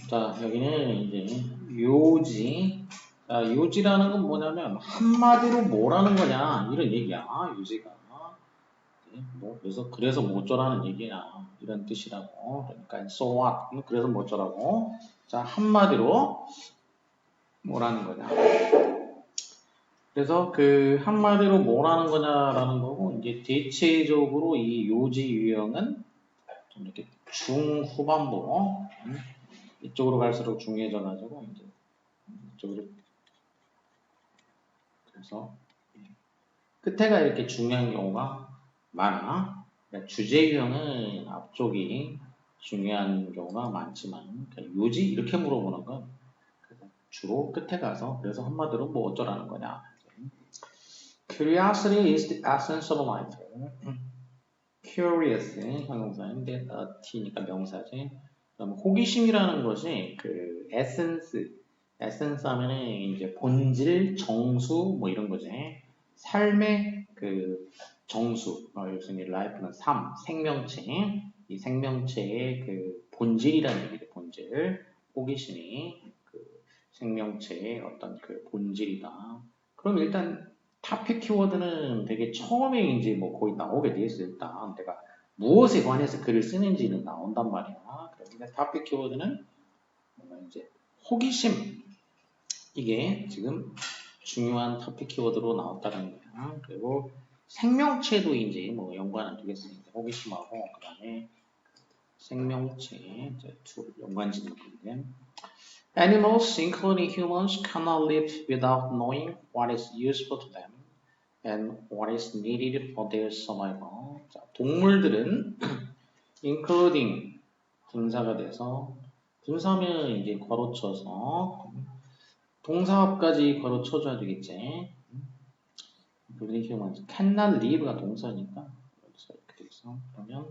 자, 여기는 이제 요지. 자, 요지라는 건 뭐냐면 한마디로 뭐라는 거냐 이런 얘기야. 요지가. 그래서 뭐 어쩌라는 얘기야 이런 뜻이라고. 그러니까 so what? 그래서 뭐 어쩌라고. 자, 한마디로 뭐라는 거냐. 그래서 그 한마디로 뭐라는 거냐라는 거고, 이제 대체적으로 이 요지 유형은 좀 이렇게 중후반부 이쪽으로 갈수록 중요해져 가지고 이제 이쪽으로. 그래서 끝에가 이렇게 중요한 경우가 많아. 그러니까 주제 유형은 앞쪽이 중요한 경우가 많지만, 그러니까 요지 이렇게 물어보는 건 주로 끝에 가서, 그래서 한마디로 뭐 어쩌라는 거냐. Curiosity is the essence of life. Curious 형용사인데 t니까 명사지. 그럼 호기심이라는 것이 그 에센스 하면은 이제 본질, 정수 뭐 이런 거지. 삶의 그 정수, 여기서 이제 life는 삶, 생명체, 이 생명체의 그 본질이라는 얘기죠. 본질, 호기심이 그 생명체의 어떤 그 본질이다. 그럼 일단 토픽 키워드는 되게 처음에 이제 뭐 거의 나오게 돼 있어. 일단 내가 무엇에 관해서 글을 쓰는지는 나온단 말이야. 그런데 토픽 키워드는 뭔가 이제 호기심, 이게 지금 중요한 토픽 키워드로 나왔다는 거야. 그리고 생명체도 이제 뭐 연관은 되겠습니다. 호기심하고 그 다음에 생명체 두 연관 짓는 건데. Animals, including humans, cannot live without knowing what is useful to them and what is needed for their survival. 자, 동물들은 including 분사가 돼서, 분사면 이제 괄호쳐서 동사까지 괄호쳐줘야 되겠지. including humans, cannot live가 동사니까 여기서 이렇게 돼 있어. 그러면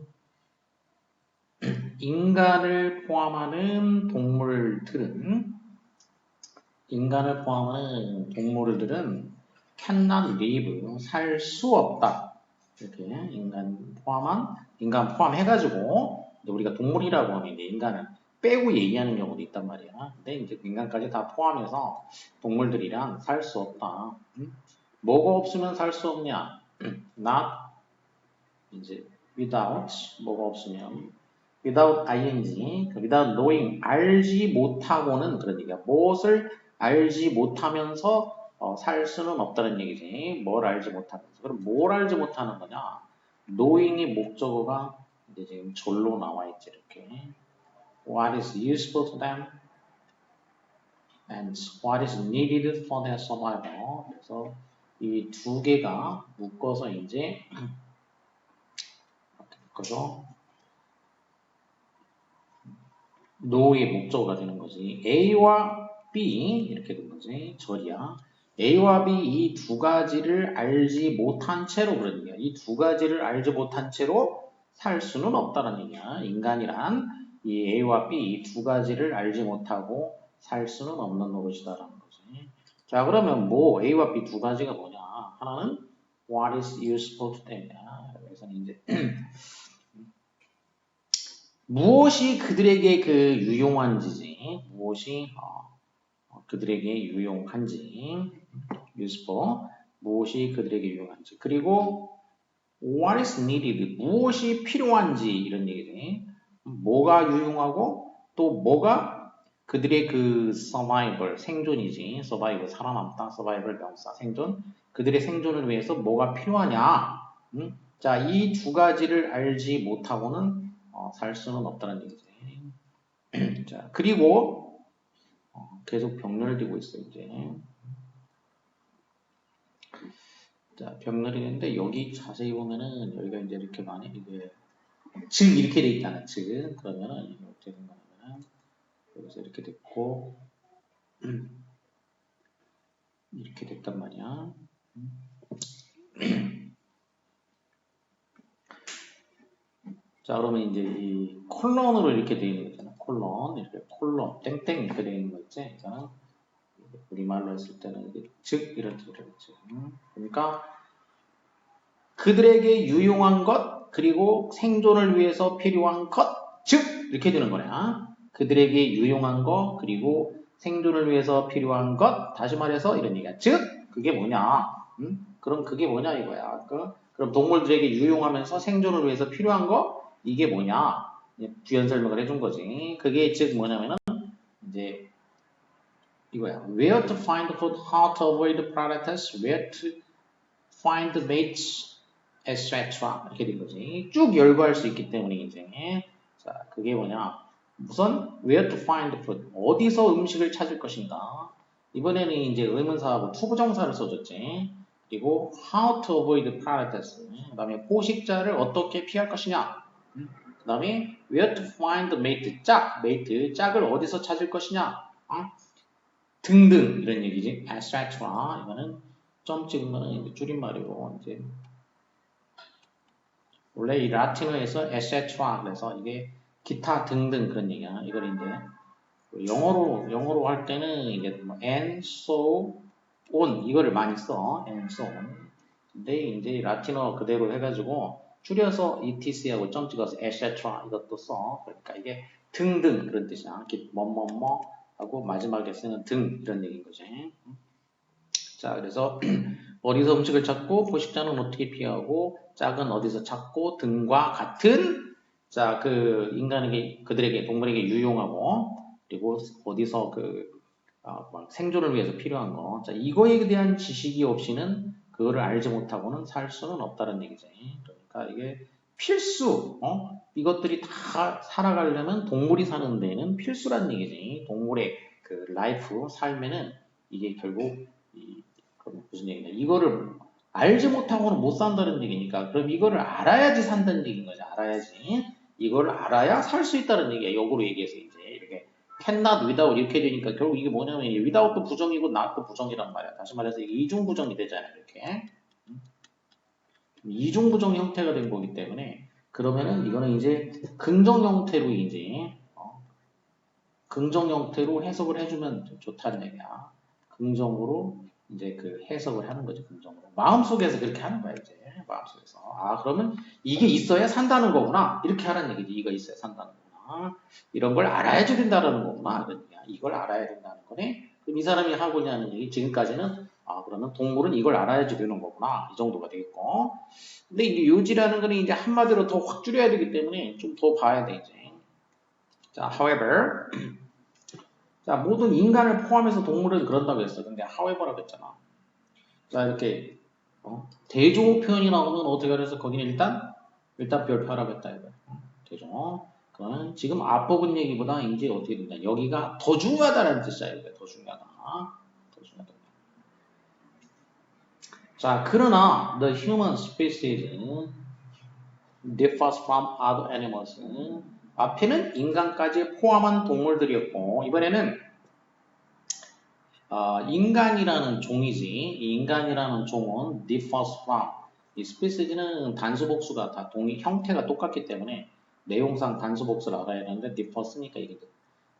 인간을 포함하는 동물들은 cannot live, 살 수 없다. 이렇게 인간 포함해가지고, 우리가 동물이라고 하면 이제 인간을 빼고 얘기하는 경우도 있단 말이야. 근데 이제 인간까지 다 포함해서 동물들이랑 살 수 없다. 뭐가 없으면 살 수 없냐? not, 이제 without, 뭐가 없으면 without ing, without knowing, 알지 못하고는, 그런 얘기야. 무엇을 알지 못하면서 살 수는 없다는 얘기지. 뭘 알지 못하면서. 그럼 뭘 알지 못하는 거냐? knowing이 목적어가 이제 지금 절로 나와 있지, 이렇게. What is useful to them and what is needed for their survival. 그래서 이 두 개가 묶어서 이제 이렇게 묶어서 know의 목적어가 되는 거지. A와 B 이렇게 된 거지. 절이야. A와 B 이 두 가지를 알지 못한 채로, 그러니까 이 두 가지를 알지 못한 채로 살 수는 없다는 얘기야. 인간이란 이 A와 B 이 두 가지를 알지 못하고 살 수는 없는 노릇이다라는 거지. 자, 그러면 뭐 A와 B 두 가지가 뭐냐? 하나는 what is useful to them이야. 그래서 이제 무엇이 그들에게 그 유용한지지. 무엇이 그들에게 유용한지. useful. 무엇이 그들에게 유용한지. 그리고 what is needed. 무엇이 필요한지 이런 얘기지. 뭐가 유용하고 또 뭐가 그들의 그 survival, 생존이지. survival, 살아남다. survival 명사, 생존. 그들의 생존을 위해서 뭐가 필요하냐. 자, 이 두 가지를 알지 못하고는 살 수는 없다는 얘기지. 자, 그리고 계속 병렬되고 있어 이제. 자, 병렬이는데 여기 자세히 보면은 여기가 이제 이렇게 많이 이게 즉 이렇게 돼 있다는 즉. 그러면은 이게 어떻게 된 거냐면 여기서 이렇게 됐고 이렇게 됐단 말이야. 자, 그러면 이제 이 콜론으로 이렇게 되어 있는 거잖아. 콜론, 이렇게 콜론, 땡땡 이렇게 되어 있는 거 있지. 이거는 우리말로 했을 때는 이게 즉 이런 뜻을 했지. 그러니까 그들에게 유용한 것, 그리고 생존을 위해서 필요한 것, 즉 이렇게 되는 거야. 그들에게 유용한 것, 그리고 생존을 위해서 필요한 것, 다시 말해서 이런 얘기야. 즉, 그게 뭐냐? 그럼 그게 뭐냐 이거야. 그럼 동물들에게 유용하면서 생존을 위해서 필요한 거, 이게 뭐냐? 부연 설명을 해준 거지. 그게 즉 뭐냐면은 이제 이거야. Where to find food, how to avoid predators, where to find mates, etc. 이렇게 된 거지. 쭉 열거할 수 있기 때문에 이제 자 그게 뭐냐? 우선 where to find food 어디서 음식을 찾을 것인가. 이번에는 이제 의문사하고 투부정사를 써줬지. 그리고 how to avoid predators. 그다음에 포식자를 어떻게 피할 것이냐. 그다음에 where to find mate 짝을 어디서 찾을 것이냐. 등등 이런 얘기지. etc. 이거는 점 찍은 거는 이제 줄임말이고 이제 원래 이 라틴어에서 etc. 그래서 이게 기타 등등 그런 얘기야. 이걸 이제 영어로 할 때는 이게 뭐 and so on 이거를 많이 써. and so on. 근데 이제 라틴어 그대로 해가지고 줄여서 etc하고 점 찍어서 etc. 이것도 써. 그러니까 이게 등등 그런 뜻이야. 뭐뭐뭐 하고 마지막에 쓰는 등 이런 얘기인 거지. 자, 그래서 어디서 음식을 찾고 포식자는 어떻게 피하고 짝은 어디서 찾고 등과 같은 자, 그 인간에게 그들에게 동물에게 유용하고 그리고 어디서 막 생존을 위해서 필요한 거. 자, 이거에 대한 지식이 없이는 그거를 알지 못하고는 살 수는 없다는 얘기지. 그러니까 이게 필수. 이것들이 다 살아가려면 동물이 사는 데는 필수란 얘기지. 동물의 그 라이프 삶에는 이게 결국 그럼 무슨 얘기냐? 이거를 알지 못하고는 못 산다는 얘기니까 그럼 이거를 알아야지 산다는 얘기인 거죠. 알아야지. 이걸 알아야 살 수 있다는 얘기야. 역으로 얘기해서 이제 이렇게 cannot without 이렇게 되니까 결국 이게 뭐냐면 without도 부정이고 not도 부정이란 말이야. 다시 말해서 이게 이중부정이 되잖아요. 이렇게. 이중부정 형태가 된 거기 때문에 그러면은 이거는 이제 긍정 형태로 이제 긍정 형태로 해석을 해주면 좋다는 얘기야. 긍정으로 이제 그 해석을 하는 거죠. 긍정으로. 마음속에서 그렇게 하는 거야, 이제. 마음속에서. 아, 그러면 이게 있어야 산다는 거구나. 이렇게 하라는 얘기지. 이거 있어야 산다는 거구나. 이런 걸 알아야지 된다는 거구나. 그러니까 이걸 알아야 된다는 거네. 그럼 이 사람이 하고 있냐는 얘기, 지금까지는, 아, 그러면 동물은 이걸 알아야지 되는 거구나. 이 정도가 되겠고. 근데 이제 요지라는 거는 이제 한마디로 더 확 줄여야 되기 때문에 좀 더 봐야 돼, 이제. 자, however. 자, 모든 인간을 포함해서 동물은 그런다고 했어. 근데 however라고 했잖아. 자, 이렇게 대조어 표현이 나오면 어떻게 그래서 거기는 일단 별표하라고 했다 이거. 대조어. 그거는 지금 앞부분 얘기보다 이제 어떻게 된다. 여기가 더 중요하다는 뜻이야. 이게 더 중요하다. 더 중요하다. 자, 그러나 the human species differs from other animals. 앞에는 인간까지 포함한 동물들이었고 이번에는 인간이라는 종이지. 이 인간이라는 종은 differs from. 이 species는 단수복수가 다 형태가 똑같기 때문에 내용상 단수복수를 알아야 하는데 differs니까 이게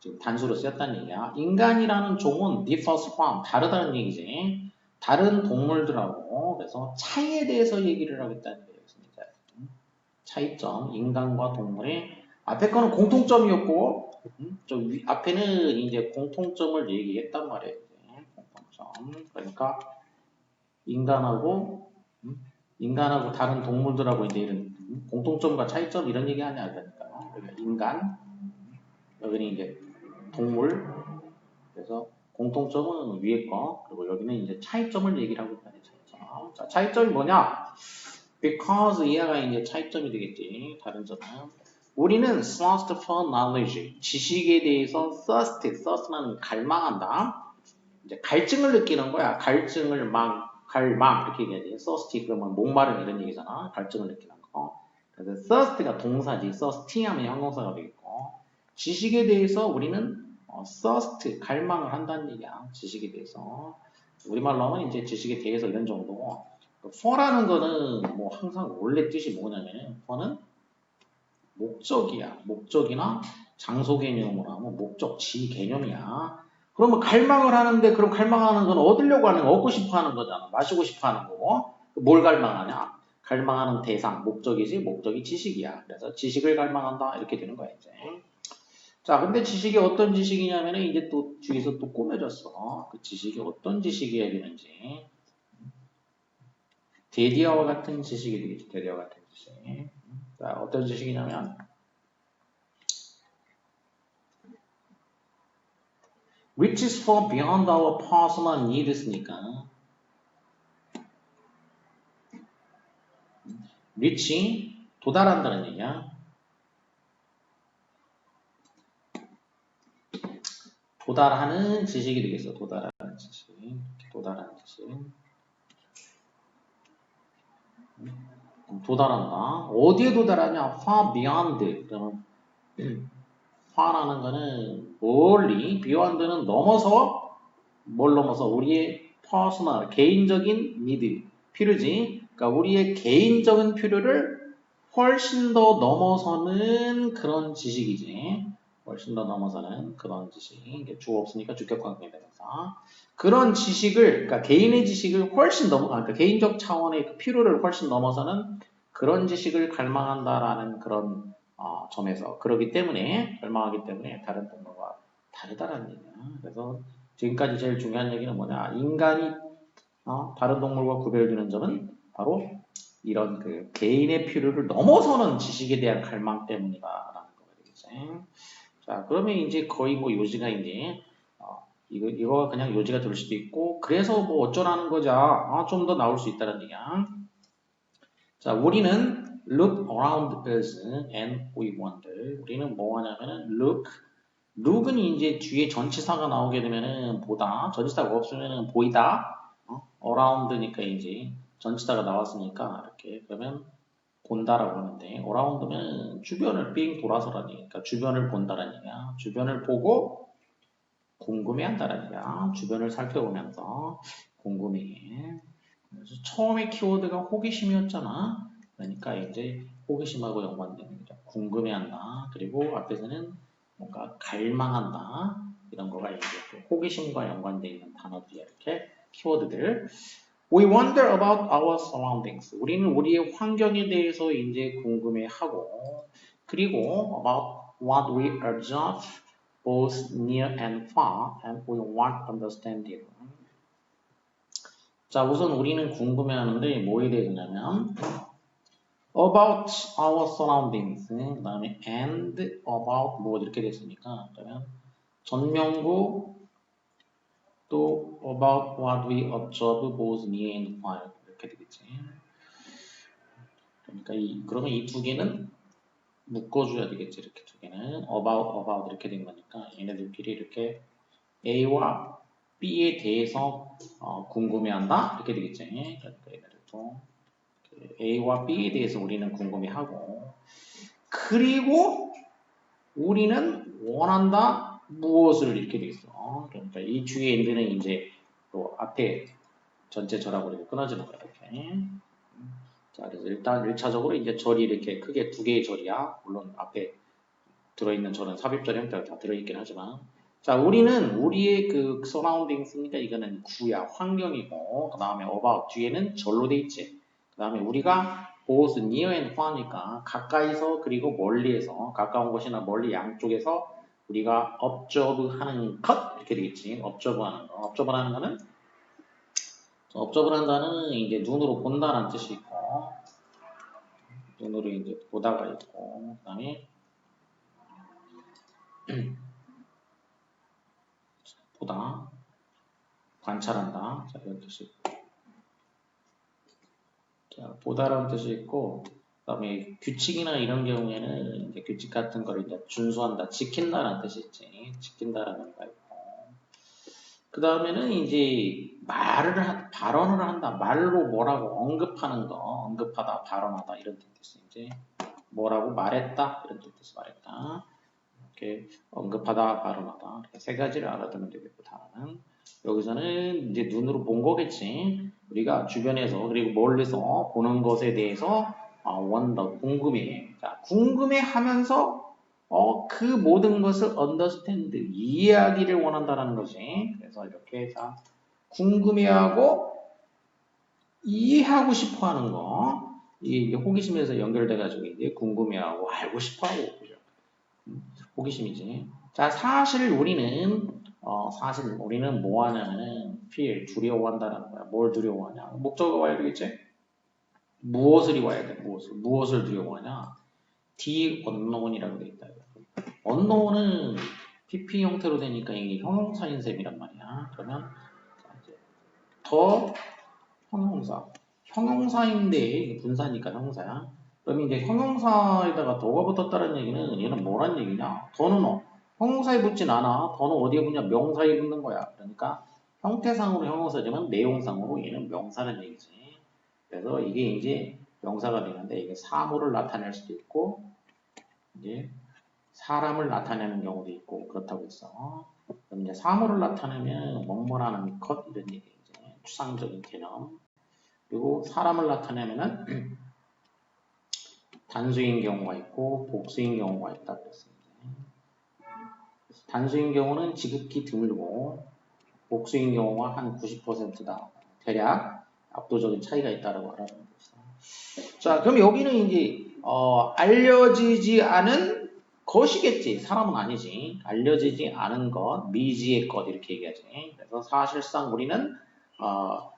지금 단수로 쓰였다는 얘기야. 인간이라는 종은 differs from. 다르다는 얘기지. 다른 동물들하고 그래서 차이에 대해서 얘기를 하고 있다는 거예요. 차이점. 인간과 동물의 앞에 거는 공통점이었고 앞에는 이제 공통점을 얘기했단 말이에요. 그러니까 인간하고 다른 동물들하고 이제 이런 공통점과 차이점 이런 얘기 하냐 그러니까 인간 여기는 이제 동물 그래서 공통점은 위에 거 그리고 여기는 이제 차이점을 얘기를 하고 있다. 차이점. 자, 차이점이 뭐냐? Because 얘가 이제 차이점이 되겠지. 다른 점은 우리는 thirst for knowledge 지식에 대해서 thirst는 갈망한다. 이제 갈증을 느끼는 거야. 갈증을 갈망 이렇게 얘기하지. thirsty 그러면 목마른 이런 얘기잖아. 갈증을 느끼는 거. 그래서 thirst가 동사지. thirsty 하면 형용사가 되겠고 지식에 대해서 우리는 thirst 갈망을 한다는 얘기야. 지식에 대해서 우리말로 하면 이제 지식에 대해서 이런 정도고 for라는 거는 뭐 항상 원래 뜻이 뭐냐면 for는 목적이야. 목적이나 장소 개념으로 하면 목적지 개념이야. 그러면 갈망을 하는데 그럼 갈망하는 건 얻으려고 하는 거 얻고 싶어 하는 거잖아. 마시고 싶어 하는 거고. 뭘 갈망하냐? 갈망하는 대상, 목적이지. 목적이 지식이야. 그래서 지식을 갈망한다. 이렇게 되는 거야, 이제. 자, 근데 지식이 어떤 지식이냐면은 이제 또 뒤에서 또 꾸며졌어. 그 지식이 어떤 지식이어야 되는지. 데디어와 같은 지식이 되겠지. 데디어와 같은 지식. 자, 어떤 지식이냐면 which is far beyond our personal needs니까 reaching 도달한다는 얘기야. 도달하는 지식이 되겠어. 도달하는 지식. 도달하는 지식. 도달한다. 어디에 도달하냐? far beyond. 그러면 far라는 거는 멀리, beyond는 넘어서 뭘 넘어서 우리의 personal, 개인적인 need, 필요지. 그러니까 우리의 개인적인 필요를 훨씬 더 넘어서는 그런 지식이지. 훨씬 더 넘어서는 그런 지식. 이게 주어 없으니까 주격관계 되면서. 그런 지식을, 그러니까 개인의 지식을 훨씬 그러니까 개인적 차원의 그 필요를 훨씬 넘어서는 그런 지식을 갈망한다라는 그런 점에서. 그러기 때문에, 갈망하기 때문에 다른 동물과 다르다라는 얘기야. 그래서 지금까지 제일 중요한 얘기는 뭐냐. 인간이 다른 동물과 구별되는 점은 바로 이런 그 개인의 필요를 넘어서는 지식에 대한 갈망 때문이다라는 거가 되겠지. 자, 그러면 이제 거의 뭐 요지가 이제 이거 그냥 요지가 될 수도 있고 그래서 뭐 어쩌라는 거자 좀 더 나올 수 있다는 얘기야. 자, 우리는 look around us and we wonder. 우리는 뭐 하냐면은 look은 이제 뒤에 전치사가 나오게 되면은 보다, 전치사가 없으면은 보이다, around니까 이제 전치사가 나왔으니까 이렇게 그러면 본다라고 하는데 around면 주변을 삥 돌아서라는 얘기니까 그러니까 주변을 본다라는 얘기야. 주변을 보고 궁금해한다라는 얘기야. 주변을 살펴보면서 궁금해. 그래서 처음에 키워드가 호기심이었잖아. 그러니까 이제 호기심하고 연관되는 거죠. 궁금해한다. 그리고 앞에서는 뭔가 갈망한다. 이런 거가 이제 호기심과 연관되어 있는 단어들이 이렇게 키워드들. We wonder about our surroundings. 우리는 우리의 환경에 대해서 이제 궁금해하고 그리고 about what we observe both near and far and we want understanding. 자, 우선 우리는 궁금해하는데 뭐에 대해서냐면 about our surroundings, 그 다음에 and about 뭐 이렇게 됐으니까 그러면 전명구 또 about what we observe both near and far 이렇게 되겠지. 그러니까 그러면 이 두 개는 묶어줘야 되겠지. 이렇게 두 개는 about 이렇게 된 거니까 얘네들끼리 이렇게 A와 B에 대해서 궁금해한다 이렇게 되겠지. 그러니까 얘네들도 A와 B에 대해서 우리는 궁금해하고 그리고 우리는 원한다 무엇을 이렇게 돼 있어. 그러니까 이 뒤에 엔드는 이제 또 앞에 전체 절하고 이렇게 끊어지는 거야. 이렇게. 자, 그래서 일단 1차적으로 이제 절이 이렇게 크게 두 개의 절이야. 물론 앞에 들어있는 절은 삽입절 형태가 다 들어있긴 하지만 자, 우리는 우리의 그 서라운딩스니까 이거는 구야, 환경이고 그 다음에 about 뒤에는 절로 돼 있지. 그 다음에 우리가 both near and far니까 가까이서 그리고 멀리에서 가까운 곳이나 멀리 양쪽에서 우리가 observe 하는 것 이렇게 되겠지. observe 하는 거. observe 하는 거는 observe 한다는 이제 눈으로 본다는 뜻이 있고 눈으로 이제 보다가 있고 그 다음에 보다 관찰한다. 자, 이런 뜻이 있고. 자, 보다라는 뜻이 있고, 그 다음에 규칙이나 이런 경우에는 이제 규칙 같은 걸 이제 준수한다, 지킨다라는 뜻이 있지. 지킨다라는 거가 있고. 그 다음에는 이제 발언을 한다. 말로 뭐라고 언급하는 거, 언급하다, 발언하다 이런 뜻이 이제 뭐라고 말했다 이런 뜻에서 말했다. 이렇게 언급하다, 발언하다 이렇게 세 가지를 알아두면 되겠고 단어는. 여기서는 이제 눈으로 본 거겠지. 우리가 주변에서 그리고 멀리서 보는 것에 대해서 원더 궁금해. 자, 궁금해하면서 그 모든 것을 understand 이해하기를 원한다라는 거지. 그래서 이렇게 자 궁금해하고 이해하고 싶어하는 거. 이게 호기심에서 연결돼가지고 이제 궁금해하고 알고 싶어하고 그죠. 호기심이지. 자, 사실 우리는 뭐 하냐면은 feel 두려워한다라는 거야. 뭘 두려워하냐? 목적어가 와야 되겠지? 무엇을 와야 돼? 무엇을 두려워하냐? the unknown이라고 돼 있다. unknown은 PP 형태로 되니까 이게 형용사인 셈이란 말이야. 그러면 자, 이제 더 형용사. 형용사인데 이게 분사니까 형용사야. 그럼 이제 형용사에다가 더가 붙었다는 얘기는 얘는 뭐란 얘기냐? 더는 형용사에 붙진 않아. 더는 어디에 붙냐? 명사에 붙는 거야. 그러니까 형태상으로 형용사지만 내용상으로 얘는 명사는 얘기지. 그래서 이게 이제 명사가 되는데 이게 사물을 나타낼 수도 있고 이제 사람을 나타내는 경우도 있고 그렇다고 했어. 그럼 이제 사물을 나타내면 뭐뭐라는 것 이런 얘기 이제 추상적인 개념. 그리고 사람을 나타내면은 단수인 경우가 있고 복수인 경우가 있다고 그랬습니다. 단수인 경우는 지극히 드물고 복수인 경우가 한 90%다. 대략 압도적인 차이가 있다라고 알아보는 거죠. 자, 그럼 여기는 이제 알려지지 않은 것이겠지. 사람은 아니지. 알려지지 않은 것, 미지의 것 이렇게 얘기하지. 그래서 사실상 우리는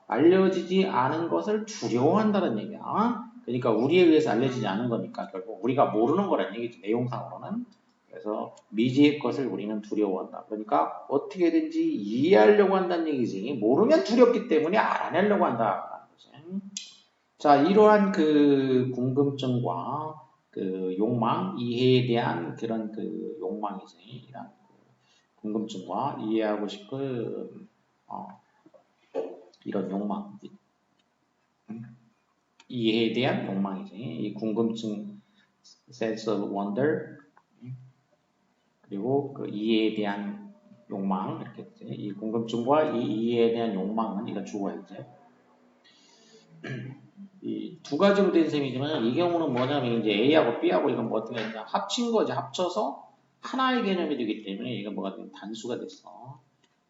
알려지지 않은 것을 두려워한다는 얘기야. 그러니까 우리에 의해서 알려지지 않은 거니까 결국 우리가 모르는 거란 얘기지. 내용상으로는. 그래서 미지의 것을 우리는 두려워한다. 그러니까 어떻게든지 이해하려고 한다는 얘기지. 모르면 두렵기 때문에 알아내려고 한다. 자, 이러한 그 궁금증과 그 욕망, 이해에 대한 그런 그 욕망이지. 이런 궁금증과 이해하고 싶은 이런 욕망, 이해에 대한 욕망이지. 이 궁금증, sense of wonder, 그리고 그 이해에 대한 욕망 이렇게 있지. 이 궁금증과 이 이해에 대한 욕망은 이거 주어야지. 이 두 가지로 된 셈이지만 이 경우는 뭐냐면 이제 A하고 B하고 이건 뭐 어떻게 했냐 합친 거지. 합쳐서 하나의 개념이 되기 때문에 이게 뭐가 되면 단수가 됐어.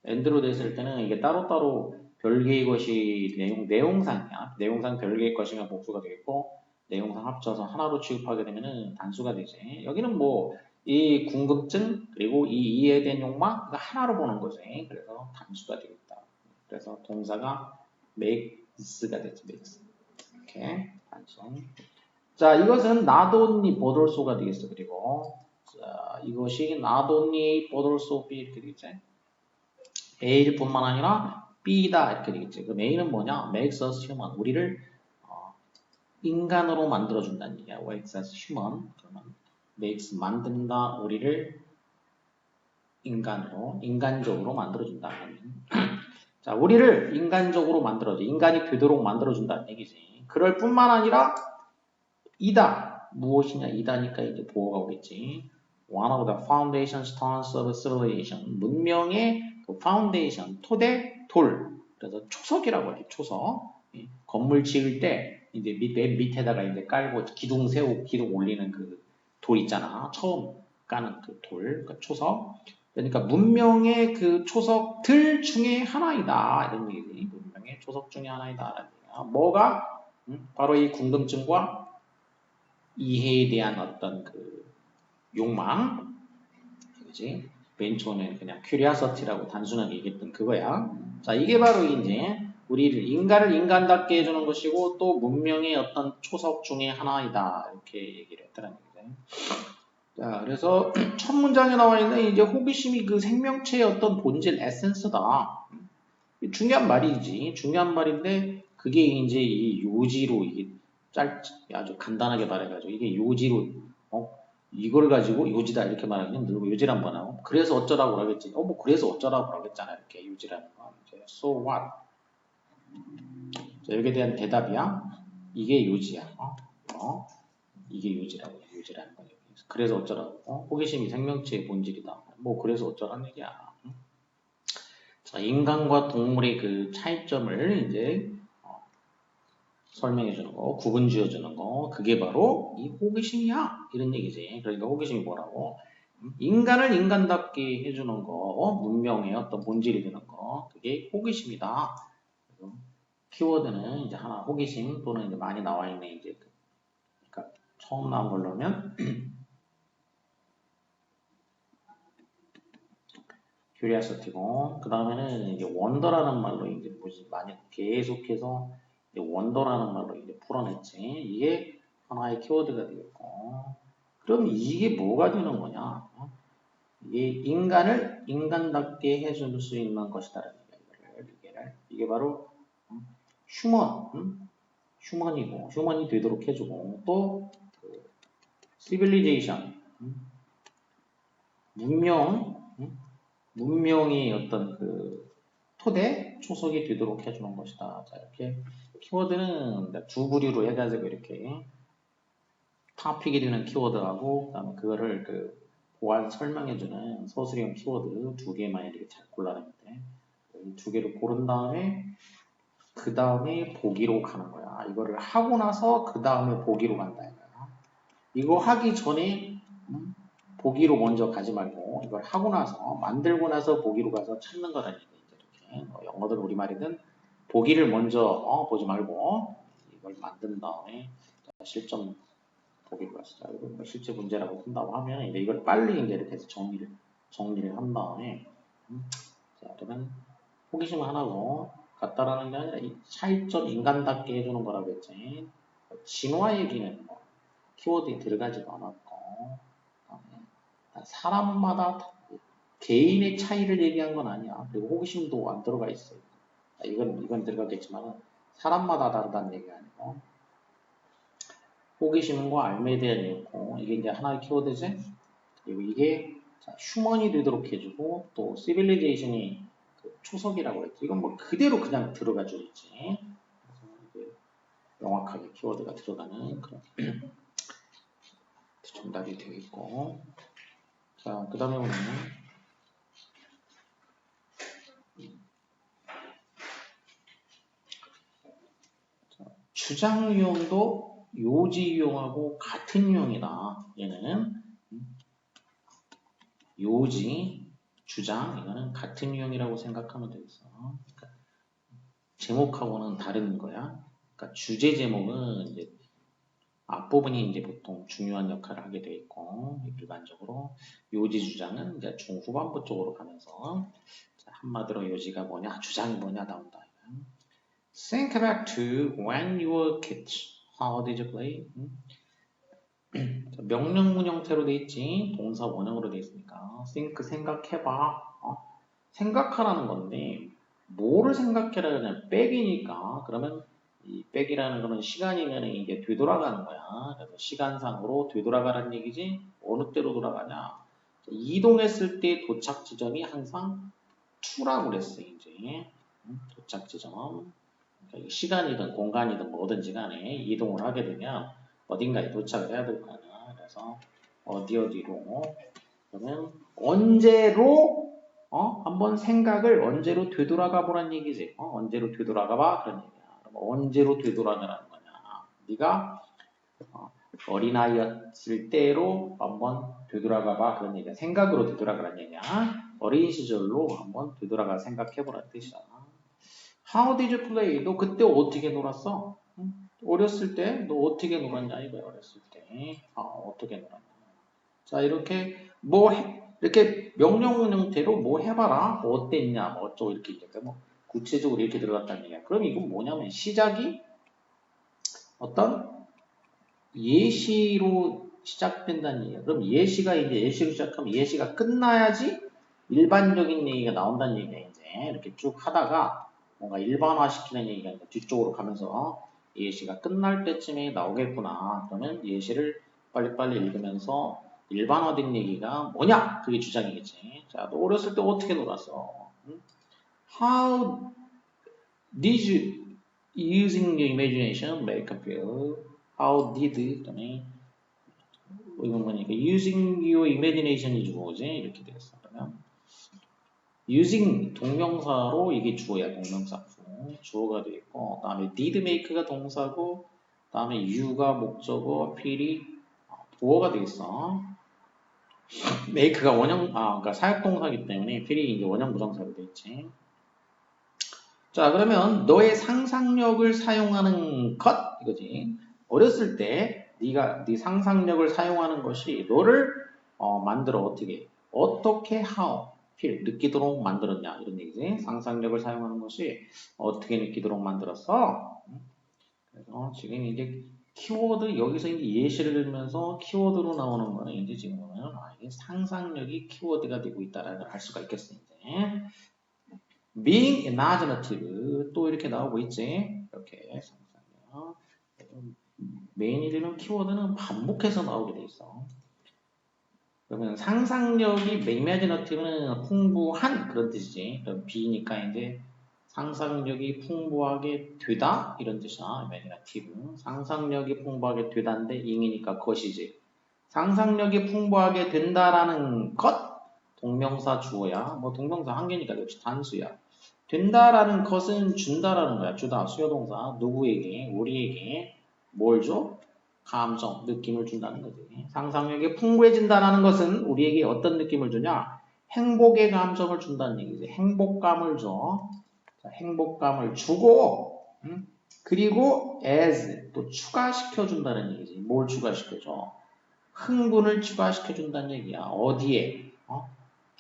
엔드로 됐을 때는 이게 따로따로 별개의 것이 내용상이야. 내용상 별개의 것이면 복수가 되겠고 내용상 합쳐서 하나로 취급하게 되면은 단수가 되지. 여기는 뭐 이 궁금증 그리고 이 이해에 대한 욕망 이거 하나로 보는 거지. 그래서 단수가 되겠다. 그래서 동사가 makes가 되지. makes. 이렇게 단수. 자, 이것은 not only but also가 되겠어. 그리고 자, 이것이 not only A but also B 이렇게 되겠지. A일 뿐만 아니라 B다 이렇게 되겠지. 그럼 A는 뭐냐? makes us human. 우리를 인간으로 만들어준다는 얘기야. makes us human. 그러면 makes 만든다. 우리를 인간적으로 만들어준다는 자, 우리를 인간적으로 만들어줘. 인간이 되도록 만들어준다는 얘기지. 그럴 뿐만 아니라 이다. 무엇이냐? 이다니까 이제 보어가 오겠지. One of the foundation stones of civilization. 문명의 그 파운데이션, 토대, 돌. 그래서 초석이라고 하죠. 초석. 건물 지을 때 이제 맨 밑에다가 이제 깔고 기둥 올리는 그 돌 있잖아. 처음 까는 그 돌, 그 초석. 그러니까 문명의 그 초석들 중에 하나이다. 이런 얘기지. 문명의 초석 중에 하나이다. 라는 얘기야. 뭐가? 바로 이 궁금증과 이해에 대한 어떤 그 욕망, 그지? 맨 처음에 그냥 큐리아서티라고 단순하게 얘기했던 그거야. 자, 이게 바로 이제 우리를 인간을 인간답게 해주는 것이고 또 문명의 어떤 초석 중에 하나이다 이렇게 얘기를 했다는 얘기죠. 자, 그래서 첫 문장에 나와 있는 이제 호기심이 그 생명체의 어떤 본질 에센스다. 중요한 말이지. 중요한 말인데 그게 이제 이 요지로 이게 아주 간단하게 말해가지고 이게 요지로 이걸 가지고 요지다 이렇게 말하면 늘고 요지란 번하고 그래서 어쩌라고 그러겠지. 뭐 그래서 어쩌라고 그러겠잖아 이렇게 요지라는 건. So what? 자, 여기에 대한 대답이야. 이게 요지야. 이게 요지라고 요지라는 거야. 그래서 어쩌라고. 호기심이 생명체의 본질이다. 뭐 그래서 어쩌라는 얘기야. 자, 인간과 동물의 그 차이점을 이제 설명해 주는 거, 구분 지어 주는 거, 그게 바로 이 호기심이야. 이런 얘기지. 그러니까 호기심이 뭐라고? 인간을 인간답게 해주는 거, 문명의 어떤 본질이 되는 거, 그게 호기심이다. 키워드는 이제 하나 호기심 또는 이제 많이 나와 있는 이제 그러니까 처음 나온 걸로 하면 curiosity고, 그 다음에는 이제 wonder라는 말로 이제 뭐지, 만약 계속해서 이제 wonder라는 말로 이제 풀어냈지. 이게 하나의 키워드가 되겠고, 그럼 이게 뭐가 되는 거냐? 이게 인간을 인간답게 해줄 수 있는 것이다라는 얘기를. 이게 바로 휴먼이고, 휴먼이 되도록 해주고, 또 시빌리제이션, 문명이 어떤 그 토대 초석이 되도록 해주는 것이다. 자, 이렇게 키워드는 두 부류로 해가지고 이렇게 토픽이 되는 키워드하고, 그다음에 그거를 그 보완 설명해주는 서술형 키워드 두 개만 이렇게 잘 골라내는데, 이 두 개를 고른 다음에 그 다음에 보기로 가는 거야. 이거를 하고 나서 그 다음에 보기로 간다 이거야. 이거 하기 전에 보기로 먼저 가지 말고 이걸 하고 나서 만들고 나서 보기로 가서 찾는 거라는 얘기. 이렇게 영어든 우리말이든 보기를 먼저 보지 말고 이걸 만든 다음에 실전 보기로 가서 이걸 실제 문제라고 쓴다고 하면 이제 이걸 빨리 이제 이렇게 해서 정리를 한 다음에 자, 그러면 호기심 하나고 같다라는 게 아니라 이 차이점 인간답게 해주는 거라고 했지. 진화 얘기는 뭐 키워드에 들어가지도 않았고 사람마다 개인의 차이를 얘기한 건 아니야. 그리고 호기심도 안 들어가 있어요. 이건 들어가겠지만 사람마다 다르다는 얘기가 아니고 호기심과 알매에 대한 얘기고 이게 이제 하나의 키워드지. 그리고 이게 휴먼이 되도록 해주고 또 시빌리제이션이 그 초석이라고 했지. 이건 뭐 그대로 그냥 들어가 주겠지. 명확하게 키워드가 들어가는 그런 정답이 되어 있고. 자, 그 다음에 보면 주장 유형도 요지 유형하고 같은 유형이다. 얘는 요지, 주장 이거는 같은 유형이라고 생각하면 되겠어. 그러니까 제목하고는 다른 거야. 그러니까 주제 제목은 이제 앞부분이 이제 보통 중요한 역할을 하게 돼 있고 일반적으로 요지 주장은 이제 중후반부 쪽으로 가면서 한마디로 요지가 뭐냐, 주장이 뭐냐 나온다. Think back to when you were kids. How did you play? 명령문 형태로 돼 있지. 동사 원형으로 돼 있으니까 think 생각해봐. 생각하라는 건데 뭐를 생각해라 그냥 백이니까 그러면 이 백이라는 거는 시간이면 이게 되돌아가는 거야. 그래서 시간상으로 되돌아가라는 얘기지. 어느 때로 돌아가냐. 이동했을 때 도착 지점이 항상 to라고 그랬어 이제. 도착 지점. 그러니까 시간이든 공간이든 뭐든지 간에 이동을 하게 되면 어딘가에 도착을 해야 될 거 아니야. 그래서 어디로 그러면 언제로 한번 생각을 언제로 되돌아가 보란 얘기지. 언제로 되돌아가 봐 그런 얘기야. 그럼 언제로 되돌아가라는 거냐. 네가 어린아이였을 때로 한번 되돌아가 봐 그런 얘기야. 생각으로 되돌아가라는 얘기야. 어린 시절로 한번 되돌아가 생각해 보라는 뜻이야. How did you play? 너 그때 어떻게 놀았어? 어렸을 때 너 어떻게 놀았냐 이거야. 어렸을 때 어떻게 놀았냐. 자 이렇게 이렇게 명령문 형태로 뭐 해봐라. 뭐 어땠냐 뭐 어쩌고 이렇게 뭐 구체적으로 이렇게 들어갔다는 얘기야. 그럼 이건 뭐냐면 시작이 어떤 예시로 시작된다는 얘기야. 그럼 예시가 이제 예시로 시작하면 예시가 끝나야지 일반적인 얘기가 나온다는 얘기야. 이제 이렇게 쭉 하다가 뭔가 일반화시키는 얘기가 뒤쪽으로 가면서 예시가 끝날 때쯤에 나오겠구나. 그러면 예시를 빨리빨리 읽으면서 일반화된 얘기가 뭐냐? 그게 주장이겠지. 자, 너 어렸을 때 어떻게 놀았어? How did you using your imagination make a feel? How did 그다음에 이건 뭐니까 using your imagination이 주어지 이렇게 되겠어. 그러면 using 동명사로 이게 주어야 동명사 주어가 되겠고 그다음에 did make가 동사고 그다음에 you가 목적어 feel이 보어가 되겠어. make가 원형 그러니까 사역동사이기 때문에 feel이 이제 원형 부정사로 되겠지. 자 그러면 너의 상상력을 사용하는 것 이거지. 어렸을 때 네 상상력을 사용하는 것이 너를 만들어 어떻게 how feel, 느끼도록 만들었냐 이런 얘기지. 상상력을 사용하는 것이 어떻게 느끼도록 만들었어? 그래서 지금 이제 키워드 여기서 이제 예시를 들면서 키워드로 나오는 거는 이제 지금은 이게 상상력이 키워드가 되고 있다라는 걸 알 수가 있겠어요. 이제. being imaginative 또 이렇게 나오고 있지. 이렇게 상상력. 메인이라는 키워드는 반복해서 나오게 돼 있어. 그러면 상상력이 imaginative는 풍부한 그런 뜻이지. 그럼 be니까 이제 상상력이 풍부하게 되다 이런 뜻이야. imaginative. 상상력이 풍부하게 되다인데 ing이니까 것이지. 상상력이 풍부하게 된다라는 것 동명사 주어야. 뭐 동명사 한 개니까 역시 단수야. 된다라는 것은 준다라는 거야. 주다 수요동사 누구에게 우리에게 뭘 줘? 감정, 느낌을 준다는 거지. 상상력이 풍부해진다는 것은 우리에게 어떤 느낌을 주냐? 행복의 감정을 준다는 얘기지. 행복감을 줘. 자, 행복감을 주고, 그리고 as 또 추가시켜준다는 얘기지. 뭘 추가시켜줘? 흥분을 추가시켜준다는 얘기야. 어디에?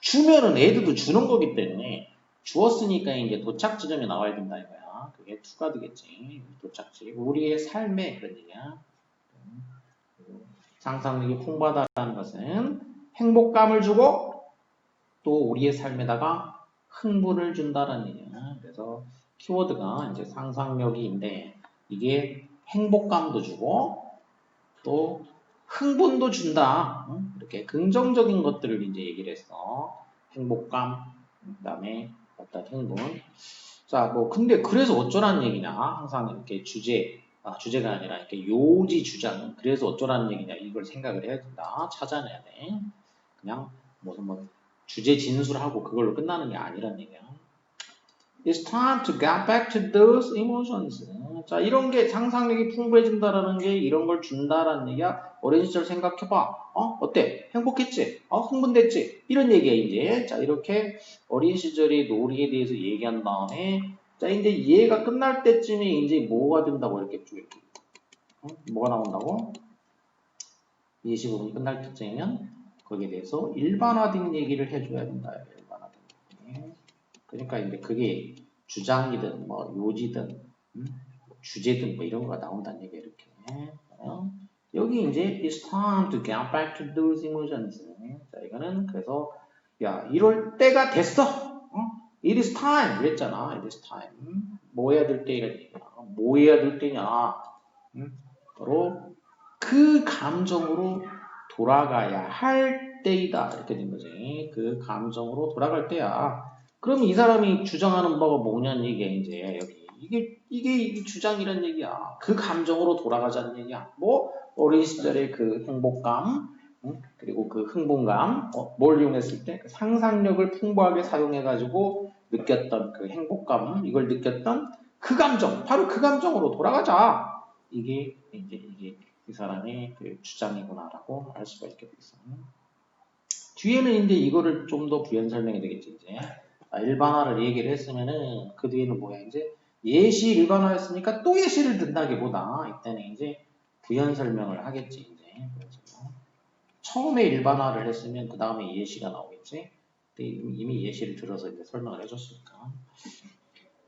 주면은 애들도 주는 거기 때문에 주었으니까 이제 도착 지점에 나와야 된다 이거야. 그게 투가 되겠지. 도착지. 우리의 삶의 그런 얘기야. 상상력이 풍부하다는 것은 행복감을 주고 또 우리의 삶에다가 흥분을 준다는 얘기야. 그래서 키워드가 이제 상상력이인데 이게 행복감도 주고 또 흥분도 준다. 이렇게 긍정적인 것들을 이제 얘기를 했어. 행복감, 그다음에 어떤 흥분. 자, 뭐 근데 그래서 어쩌라는 얘기냐? 항상 이렇게 주제가 아니라 이렇게 요지 주장. 그래서 어쩌라는 얘기냐? 이걸 생각을 해야 된다. 찾아내야 돼. 그냥 무슨 뭐 주제 진술하고 그걸로 끝나는 게 아니란 얘기야. It's time to get back to those emotions. 자, 이런 게 상상력이 풍부해진다라는 게 이런 걸 준다라는 얘기야. 어린 시절 생각해봐. 어때? 행복했지? 흥분됐지? 이런 얘기야, 이제. 자, 이렇게 어린 시절의 놀이에 대해서 얘기한 다음에, 자, 이제 이해가 끝날 때쯤에 이제 뭐가 된다고 이렇게 쭉 이렇게. 뭐가 나온다고? 예시 부분이 끝날 때쯤이면 거기에 대해서 일반화된 얘기를 해줘야 된다. 일반화된 얘기. 그러니까 이제 그게 주장이든 뭐 요지든 주제든 뭐 이런 거가 나온다는 얘기 이렇게. 여기 이제 it's time to get back to those emotions. 자, 이거는 그래서 야 이럴 때가 됐어. It is time 그랬잖아. It is time. 뭐 해야 될 때이란 얘기야. 뭐 해야 될 때냐. 바로 그 감정으로 돌아가야 할 때이다. 이렇게 된 거지. 그 감정으로 돌아갈 때야. 그럼 이 사람이 주장하는 바가 뭐냐는 얘기야, 이제, 여기. 이게 주장이란 얘기야. 그 감정으로 돌아가자는 얘기야. 뭐, 어린 시절의 그 행복감, 그리고 그 흥분감, 뭘 이용했을 때? 그 상상력을 풍부하게 사용해가지고 느꼈던 그 행복감, 이걸 느꼈던 그 감정, 바로 그 감정으로 돌아가자. 이게 이 사람의 그 주장이구나라고 알 수가 있겠어. 뒤에는 이제 이거를 좀 더 부연 설명이 되겠지, 이제. 일반화를 얘기를 했으면은 그 뒤에는 뭐야, 이제 예시 일반화했으니까 또 예시를 든다기보다 이때는 이제 부연 설명을 하겠지, 이제. 그래서 처음에 일반화를 했으면 그 다음에 예시가 나오겠지. 근데 이미 예시를 들어서 이제 설명을 해줬으니까.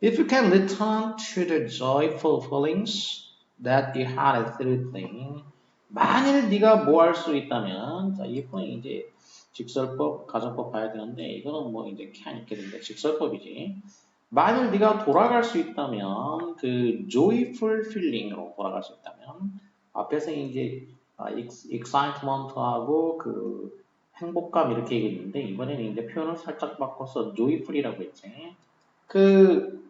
If you can return to the joyful feelings that you had through things, 만일 네가 뭐 할 수 있다면, 자, 이번에 이제 직설법, 가정법 봐야 되는데 이거는 뭐 이제 can 이렇게 되는데 직설법이지. 만일 네가 돌아갈 수 있다면 그 joyful feeling으로 돌아갈 수 있다면 앞에서 이제 excitement하고 그 행복감 이렇게 얘기했는데 이번에는 이제 표현을 살짝 바꿔서 joyful이라고 했지. 그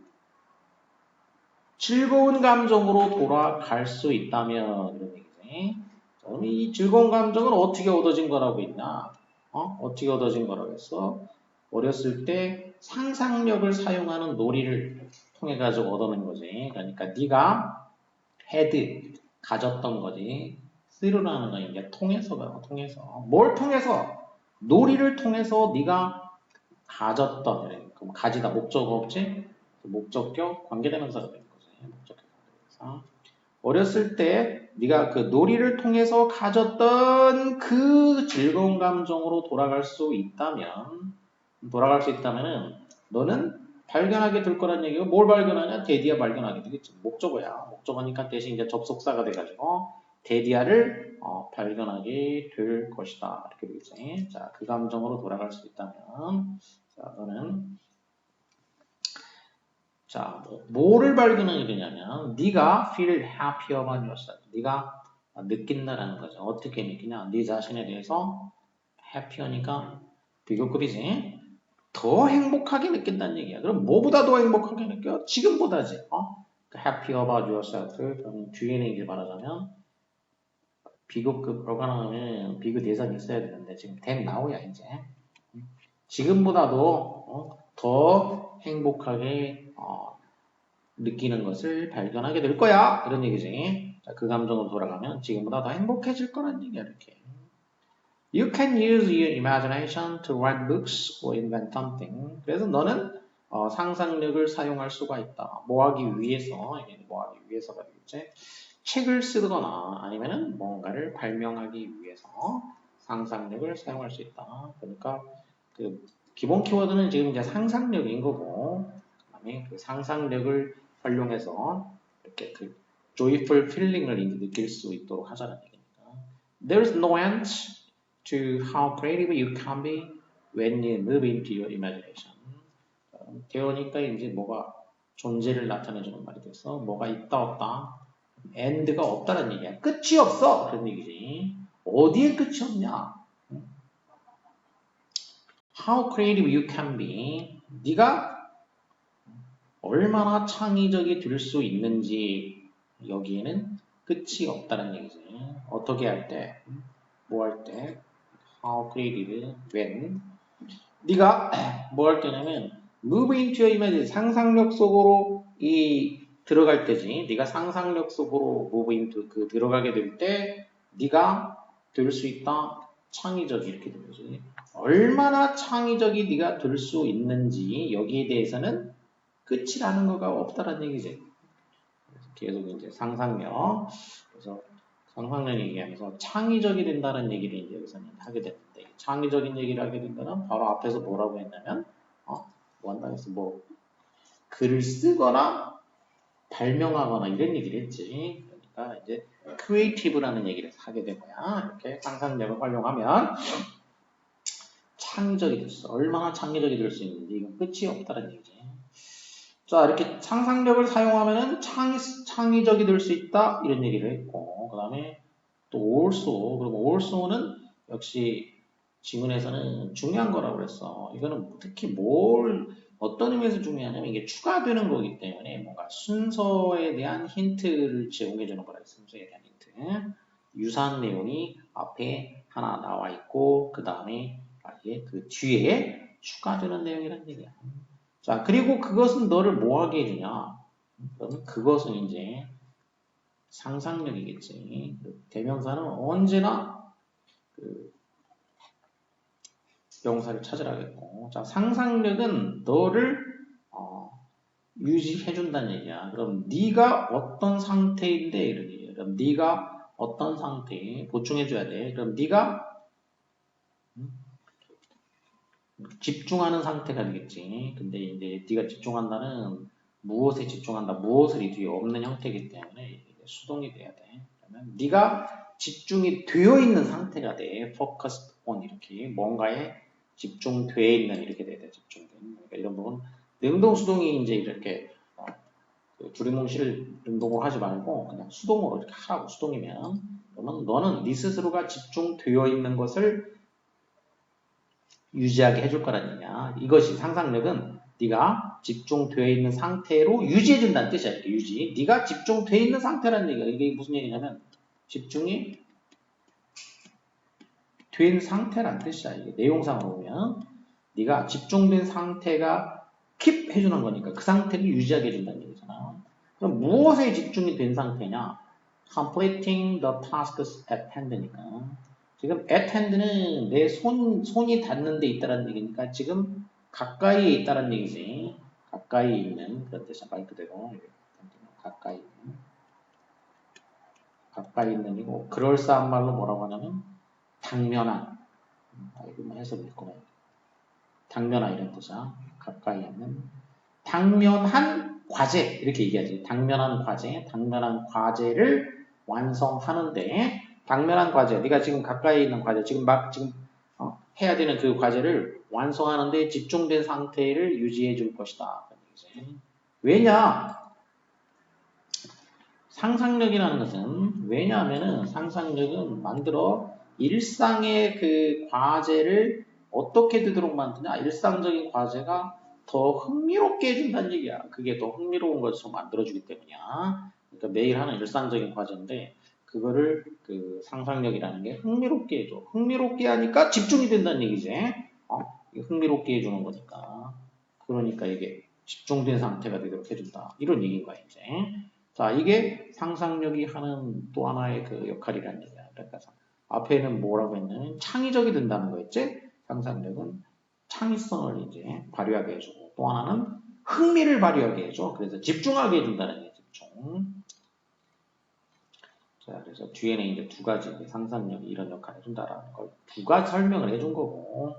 즐거운 감정으로 돌아갈 수 있다면 이런 얘기지. 그럼 이 즐거운 감정은 어떻게 얻어진 거라고 했냐? 어떻게 얻어진 거라고 했어? 어렸을 때 상상력을 사용하는 놀이를 통해 가지고 얻어낸 거지. 그러니까 네가 had 가졌던 거지. through라는 건 이제 통해서가 통해서 뭘 통해서? 놀이를 통해서 네가 가졌던 그럼 가지다 목적 없지? 목적격 관계대명사가 되는 거지. 목적격 관계대명사. 어렸을 때 네가 그 놀이를 통해서 가졌던 그 즐거운 감정으로 돌아갈 수 있다면 돌아갈 수 있다면은 너는 발견하게 될 거란 얘기고 뭘 발견하냐? 데디아 발견하게 되겠지. 목적어야. 목적어니까 대신 이제 접속사가 돼가지고 데디아를 발견하게 될 것이다. 이렇게 되겠지. 자, 그 감정으로 돌아갈 수 있다면 자, 너는 자, 뭐를 발견하게 되냐면 네가 feel happy about yourself. 네가 느낀다라는 거죠. 어떻게 느끼냐? 네 자신에 대해서 happy하니까 비교급이지. 더 행복하게 느낀다는 얘기야. 그럼 뭐보다 더 행복하게 느껴? 지금보다지. happy about yourself. 그럼 뒤에는 이제 말하자면 비교급 어간하면 비교 대상이 있어야 되는데 지금 then now야 이제. 지금보다도 더 행복하게 느끼는 것을 발견하게 될 거야. 이런 얘기지. 자, 그 감정으로 돌아가면 지금보다 더 행복해질 거란 얘기야. 이렇게. You can use your imagination to write books or invent something. 그래서 너는 상상력을 사용할 수가 있다. 뭐 하기 위해서, 이게 뭐 하기 위해서가 되겠지. 책을 쓰거나 아니면은 뭔가를 발명하기 위해서 상상력을 사용할 수 있다. 그러니까 그 기본 키워드는 지금 이제 상상력인 거고, 그다음에 그 상상력을 활용해서 이렇게 그 joyful feeling을 이제 느낄 수 있도록 하자는 얘기니까. There's no end to how creative you can be when you move into your imagination. 되어니까 이제 뭐가 존재를 나타내주는 말이 돼서 뭐가 있다 없다 end가 없다는 얘기야. 끝이 없어 그런 얘기지. 어디에 끝이 없냐? How creative you can be. 네가 얼마나 창의적이 될 수 있는지 여기에는 끝이 없다는 얘기지. 어떻게 할 때, 뭐 할 때, how creative, when. 네가 뭐 할 때냐면 move into your image, 상상력 속으로 들어갈 때지. 네가 상상력 속으로 move into 그 들어가게 될 때 네가 될 수 있다. 창의적이 이렇게 되는 거지. 얼마나 창의적이 네가 될 수 있는지 여기에 대해서는 끝이라는 거가 없다라는 얘기지. 계속 이제 상상력. 그래서 상상력 얘기하면서 창의적이 된다는 얘기를 이제 여기서는 하게 되는데 창의적인 얘기를 하게 된다면 바로 앞에서 뭐라고 했냐면 뭐 한다 해서 뭐 글을 쓰거나 발명하거나 이런 얘기를 했지. 그러니까 이제 크리에이티브라는 얘기를 하게 된 거야. 이렇게 상상력을 활용하면 창의적이 됐어. 얼마나 창의적이 될 수 있는지 이건 끝이 없다는 얘기지. 자, 이렇게 상상력을 사용하면은 창의적이 될 수 있다. 이런 얘기를 했고, 그 다음에 또 also, 그럼 also는 역시 지문에서는 중요한 거라고 그랬어. 이거는 특히 어떤 의미에서 중요하냐면 이게 추가되는 거기 때문에 뭔가 순서에 대한 힌트를 제공해주는 거라 순서에 대한 힌트. 유사한 내용이 앞에 하나 나와 있고, 그 다음에 그 뒤에 추가되는 내용이라는 얘기야. 자, 그리고 그것은 너를 뭐 하게 해주냐? 그러면 그것은 이제 상상력이겠지. 대명사는 언제나 그 명사를 찾으라겠고. 자, 상상력은 너를 유지해준다는 얘기야. 그럼 네가 어떤 상태인데 이런 얘기야. 그럼 네가 어떤 상태에 보충해줘야 돼. 그럼 네가 집중하는 상태가 되겠지. 근데 이제 네가 집중한다는 무엇에 집중한다, 무엇을 이 뒤에 없는 형태이기 때문에 이게 수동이 돼야 돼. 그러면 네가 집중이 되어 있는 상태가 돼. focused on 이렇게 뭔가에 집중되어 있는 이렇게 돼야 돼. 집중된. 그러니까 이런 부분 능동 수동이 이제 이렇게 두리뭉실 능동으로 하지 말고 그냥 수동으로 이렇게 하라고. 수동이면 그러면 너는 네 스스로가 집중되어 있는 것을 유지하게 해줄 거란 얘기야. 이것이 상상력은 네가 집중되어 있는 상태로 유지해준다는 뜻이야. 이렇게 유지. 네가 집중되어 있는 상태라는 얘기야. 이게 무슨 얘기냐면 집중이 된 상태라는 뜻이야. 이게 내용상으로 보면 네가 집중된 상태가 keep 해주는 거니까 그 상태를 유지하게 해준다는 얘기잖아. 그럼 무엇에 집중이 된 상태냐? completing the tasks at hand니까. 지금 at hand는 내 손이 닿는 데 있다는 얘기니까 지금 가까이에 있다는 얘기지. 가까이 있는 그런 뜻이야. 말 그대로. 가까이 있는. 가까이 있는 이고 그럴싸한 말로 뭐라고 하냐면 당면한. 이것만 해석일 거예요. 당면한 이런 뜻이야. 가까이 하면 당면한 과제 이렇게 얘기하지. 당면한 과제, 당면한 과제를 완성하는데 당면한 과제, 네가 지금 가까이 있는 과제, 지금 해야 되는 그 과제를 완성하는데 집중된 상태를 유지해 줄 것이다. 왜냐? 상상력이라는 것은 왜냐하면은 상상력은 만들어 일상의 그 과제를 어떻게 되도록 만드냐? 일상적인 과제가 더 흥미롭게 해준다는 얘기야. 그게 더 흥미로운 것을 만들어주기 때문이야. 그러니까 매일 하는 일상적인 과제인데 그거를 그 상상력이라는 게 흥미롭게 해줘. 흥미롭게 하니까 집중이 된다는 얘기지. 흥미롭게 해주는 거니까. 그러니까 이게 집중된 상태가 되도록 해준다. 이런 얘기인 거야 이제. 자, 이게 상상력이 하는 또 하나의 그 역할이라는 얘기야. 그러니까 앞에는 뭐라고 했냐면 창의적이 된다는 거였지. 상상력은 창의성을 이제 발휘하게 해주고 또 하나는 흥미를 발휘하게 해줘. 그래서 집중하게 해준다는 게 집중. 자, 그래서 뒤에는 이제 두 가지 상상력이 이런 역할을 해준다라는 걸 두 가지 설명을 해준 거고.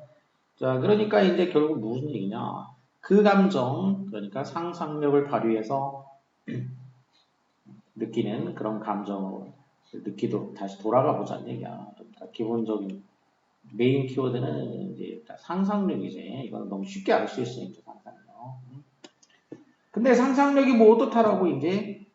자, 그러니까 이제 결국 무슨 얘기냐? 그 감정, 그러니까 상상력을 발휘해서 느끼는 그런 감정을 느끼도록 다시 돌아가 보자는 얘기야. 그러니까 기본적인 메인 키워드는 이제 일단 상상력이지. 이건 너무 쉽게 알 수 있어, 이제 상상력. 근데 상상력이 뭐 어떻다라고 이제,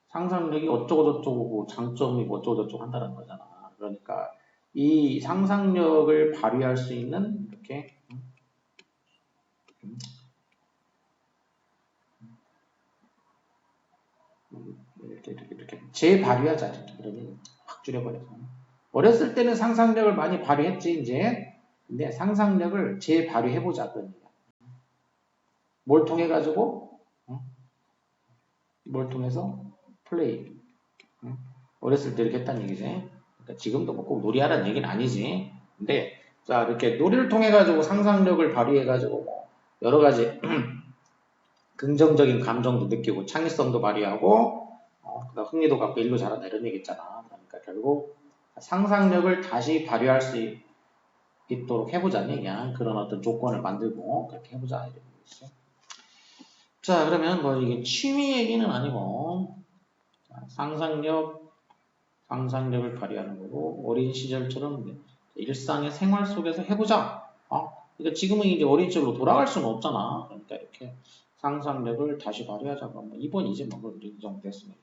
상상력이 어쩌고저쩌고 장점이 뭐 어쩌고저쩌고 한다는 거잖아. 그러니까 이 상상력을 발휘할 수 있는 이렇게 이렇게 재발휘하자. 이렇게 그러면 확 줄여버려서. 어렸을 때는 상상력을 많이 발휘했지 이제. 근데 상상력을 재발휘해보자 그런 얘기야. 뭘 통해 가지고? 뭘 통해서? 플레이. 어렸을 때 이렇게 했다는 얘기지. 그러니까 지금도 뭐 꼭 놀이하라는 얘기는 아니지. 근데 자 이렇게 놀이를 통해 가지고 상상력을 발휘해 가지고 뭐 여러 가지 긍정적인 감정도 느끼고 창의성도 발휘하고 그다음 흥미도 갖고 일도 잘한다 이런 얘기 있잖아. 그러니까 결국 상상력을 다시 발휘할 수 있도록 해보자는 얘기야. 그런 어떤 조건을 만들고 그렇게 해보자 이런 얘기지. 자 그러면 뭐 이게 취미 얘기는 아니고 상상력을 발휘하는 거고 어린 시절처럼 일상의 생활 속에서 해보자. 그러니까 지금은 이제 어린 시절로 돌아갈 수는 없잖아. 그러니까 이렇게 상상력을 다시 발휘하자고 뭐 2번이지 뭐이 정도 됐으면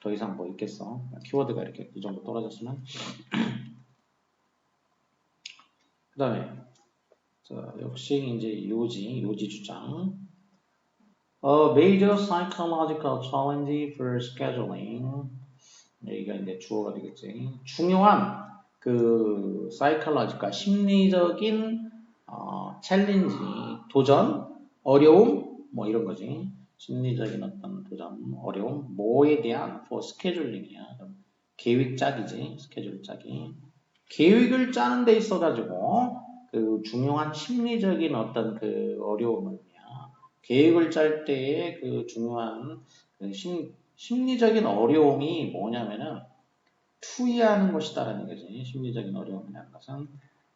더 이상 뭐 있겠어. 키워드가 이렇게 이 정도 떨어졌으면. 그 다음에 역시 이제 요지 주장. A major psychological challenge for scheduling. 여기가 이제 주어가 되겠지. 중요한 그 psychological 심리적인 챌린지, 도전, 어려움 뭐 이런 거지. 심리적인 어떤 도전, 어려움, 뭐에 대한 for scheduling이야. 계획 짜기지. 스케줄 짜기. 계획을 짜는 데 있어 가지고 그 중요한 심리적인 어떤 그 어려움을 계획을 짤 때의 그 중요한 그 심리적인 어려움이 뭐냐면은 투이하는 것이다라는 거지. 심리적인 어려움이라는 것은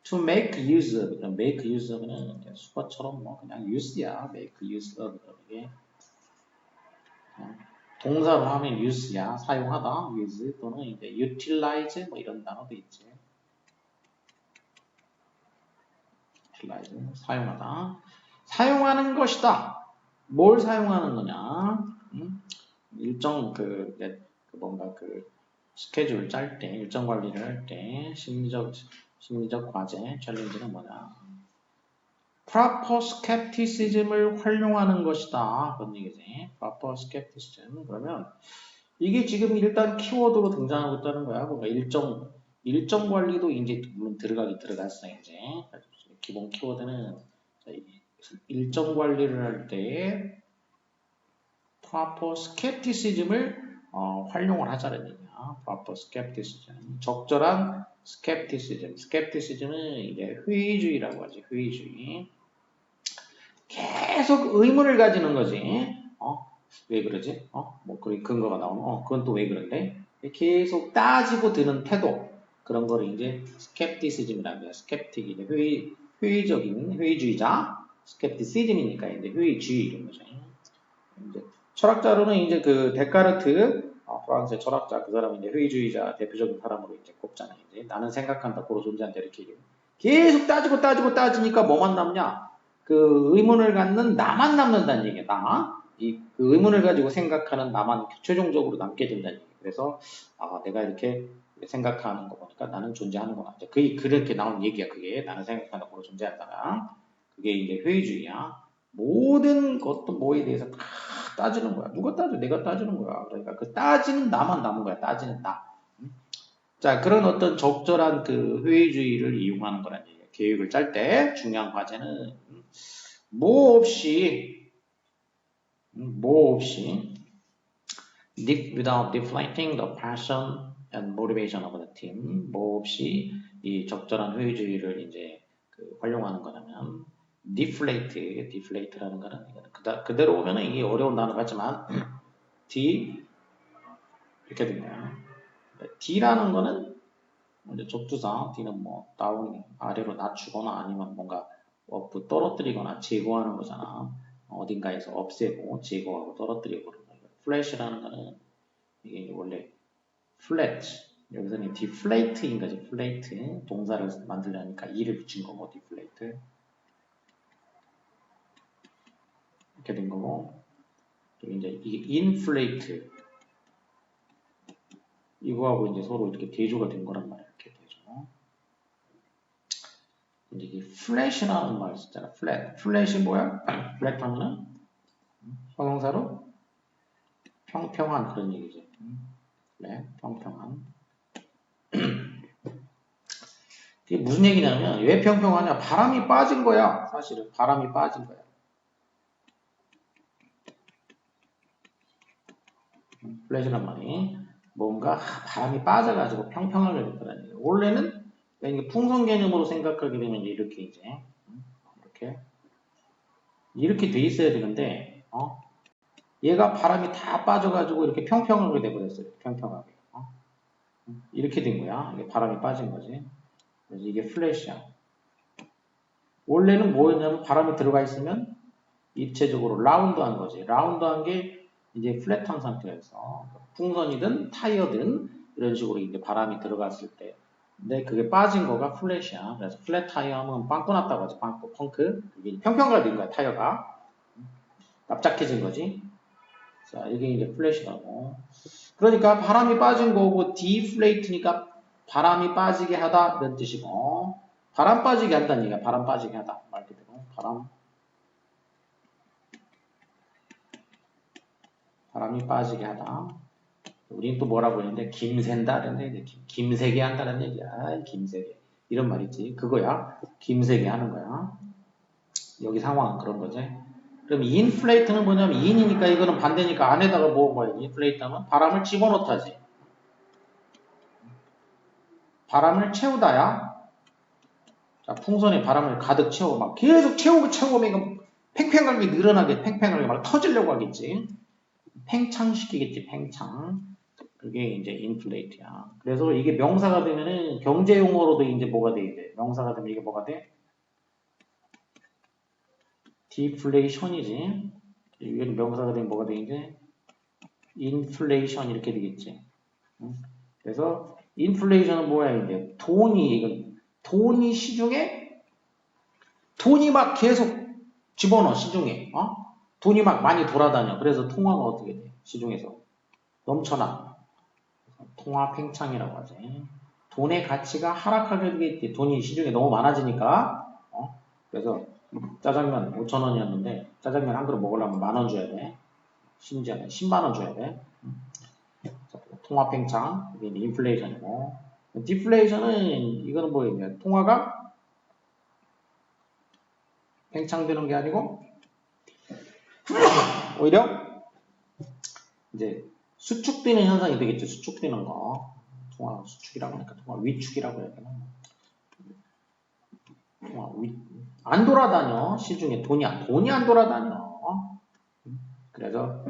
to make use of. 그럼 make use of는 수거처럼 뭐 그냥 use야. make use of 이게 동사로 하면 use야. 사용하다. use 또는 이제 utilize 뭐 이런 단어도 있지. utilize 사용하다. 사용하는 것이다. 뭘 사용하는 거냐? 일정 뭔가 스케줄 짤 때, 일정 관리를 할 때 심리적 과제, 챌린지는 뭐냐? proper skepticism을 활용하는 것이다. 그런 얘기지. proper skepticism. 그러면 이게 지금 일단 키워드로 등장하고 있다는 거야. 그러니까 일정 관리도 이제 물론 들어가긴 들어갔어 이제. 기본 키워드는 일정 관리를 할 때 proper skepticism을 활용을 하자는 얘기야. proper skepticism. 적절한 skepticism. skepticism은 이제 회의주의라고 하지. 회의주의. 계속 의문을 가지는 거지. 왜 그러지? 뭐 근거가 나오면 그건 또 왜 그런데? 계속 따지고 드는 태도. 그런 거를 이제 skepticism이라고 해요. skeptic, 회의주의자, skepticism이니까 이제 회의주의 이런 거죠. 이제 철학자로는 이제 그 데카르트, 프랑스의 철학자, 그 사람이 이제 회의주의자 대표적인 사람으로 이제 꼽잖아요. 이제 나는 생각한다, 고로 존재한다 이렇게 얘기해요. 계속 따지니까 뭐만 남냐? 그 의문을 갖는 나만 남는다는 얘기야. 그 의문을 가지고 생각하는 나만 최종적으로 남게 된다는 얘기야. 그래서 내가 이렇게 생각하는 거 보니까 나는 존재하는구나. 그렇게 나온 얘기야. 그게 나는 생각한다, 고로 존재한다. 그게 이제 회의주의야. 모든 것도 뭐에 대해서 다 따지는 거야. 누가 따져? 내가 따지는 거야. 그러니까 그 따지는 나만 남은 거야. 따지는 나. 자, 그런 어떤 적절한 그 회의주의를 이용하는 거란 얘기예요. 계획을 짤 때 중요한 과제는 뭐 없이 without deflecting the passion and motivation of the team, 뭐 없이 이 적절한 회의주의를 이제 활용하는 거냐면 deflate라는 거는 그대로 오면은 이게 어려운 단어 같지만 이렇게 됩니다. D라는 거는 이제 접두사 D는 뭐 다운 아래로 낮추거나 아니면 뭔가 떨어뜨리거나 제거하는 거잖아. 어딘가에서 없애고 제거하고 떨어뜨리고 그런 거예요. flash라는 거는 이게 원래 flat 여기서는 deflate인 거지. deflate 동사를 만들려니까 e를 붙인 거고 deflate 이렇게 된 거고 또 이제 이게 inflate 이거하고 이제 서로 이렇게 대조가 된 거란 말이야. 이렇게 대조. 근데 이게 flash라는 말 있잖아. flash이 뭐야? flat 하면은 형용사로 평평한 그런 얘기지. flat, 평평한. 이게 무슨 얘기냐면 왜 평평하냐? 바람이 빠진 거야. 사실은 바람이 빠진 거야. flash란 말이 뭔가 바람이 빠져가지고 평평하게 됐다는 얘기예요. 원래는 풍선 개념으로 생각하게 되면 이렇게 이제 이렇게 돼 있어야 되는데 얘가 바람이 다 빠져가지고 이렇게 평평하게 돼버렸어요. 평평하게. 이렇게 된 거야. 이게 바람이 빠진 거지. 그래서 이게 플래시야. 원래는 뭐였냐면 바람이 들어가 있으면 입체적으로 라운드한 거지. 라운드한 게 이제 플랫한 상태에서 풍선이든 타이어든 이런 식으로 이제 바람이 들어갔을 때 근데 그게 빠진 거가 플랫이야. 그래서 플랫 타이어 하면 빵꾸 났다고 하지. 빵꾸, 펑크. 이게 평평하게 된 거야, 타이어가. 납작해진 거지. 자, 이게 이제 플랫이라고. 그러니까 바람이 빠진 거고 deflate니까 바람이 빠지게 하다 이런 뜻이고 바람 빠지게 한다는 얘기야. 바람 빠지게 하다. 말 그대로. 바람이 빠지게 하다. 우리는 또 뭐라고 했는데 김샌다는 얘기, 김세게 한다는 얘기야. 김세게. 이런 말 있지. 그거야. 김세게 하는 거야. 여기 상황은 그런 거지. 그럼 인플레이트는 뭐냐면 인이니까 이거는 반대니까 안에다가 뭐야. 인플레이트 하면 바람을 집어넣다지. 바람을 채우다야. 자, 풍선에 바람을 가득 채워. 막 계속 채우고 이거 팽팽하게 늘어나게 팽팽하게 막 터지려고 하겠지. 팽창시키겠지. 팽창. 그게 이제 인플레이트야. 그래서 이게 명사가 되면은 경제 용어로도 이제 뭐가 돼 이제 명사가 되면 이게 뭐가 돼? 디플레이션이지. 이게 명사가 되면 뭐가 돼 이제 인플레이션 이렇게 되겠지. 그래서 인플레이션은 뭐야 이제 돈이 시중에 돈이 막 계속 집어넣어 시중에 돈이 막 많이 돌아다녀. 그래서 통화가 어떻게 돼? 시중에서 넘쳐나. 통화 팽창이라고 하지. 돈의 가치가 하락하게 되겠지. 돈이 시중에 너무 많아지니까. 그래서 짜장면 5,000원이었는데 짜장면 한 그릇 먹으려면 10,000원 줘야 돼. 심지어 10만원 줘야 돼. 통화 팽창, 이게 인플레이션이고. 디플레이션은 이거는 뭐예요? 통화가 팽창되는 게 아니고 오히려 이제 수축되는 현상이 되겠죠. 수축되는 거. 통화 수축이라고 하니까 통화 위축이라고 해야 되나? 안 돌아다녀. 시중에 돈이 안 돌아다녀. 그래서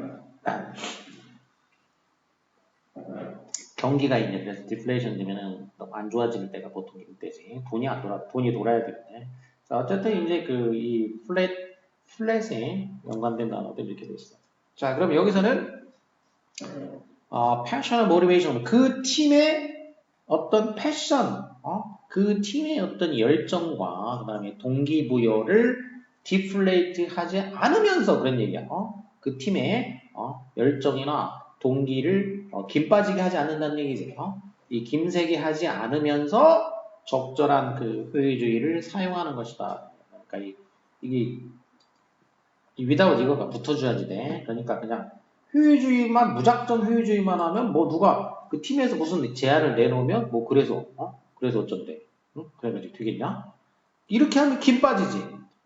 경기가 이제 그래서 디플레이션 되면은 안 좋아질 때가 보통 이때지. 돈이 돌아야 되는데. 자, 어쨌든 이제 이 플랫에 연관된 단어들 이렇게 돼 있어. 자, 그럼 여기서는 패션과 모티베이션, 그 팀의 어떤 패션, 그 팀의 어떤 열정과 그 다음에 동기부여를 디플레이트 하지 않으면서 그런 얘기야. 그 팀의 열정이나 동기를 김 빠지게 하지 않는다는 얘기지. 이 김새게 하지 않으면서 적절한 그 효율주의를 사용하는 것이다. 그러니까 이게 without 이거가 붙어줘야지 돼. 그러니까 그냥 효율주의만 무작정 효율주의만 하면 뭐 누가 그 팀에서 무슨 제안을 내놓으면 뭐 그래서 어쩐대. 응? 그래가지고 되겠냐? 이렇게 하면 김 빠지지.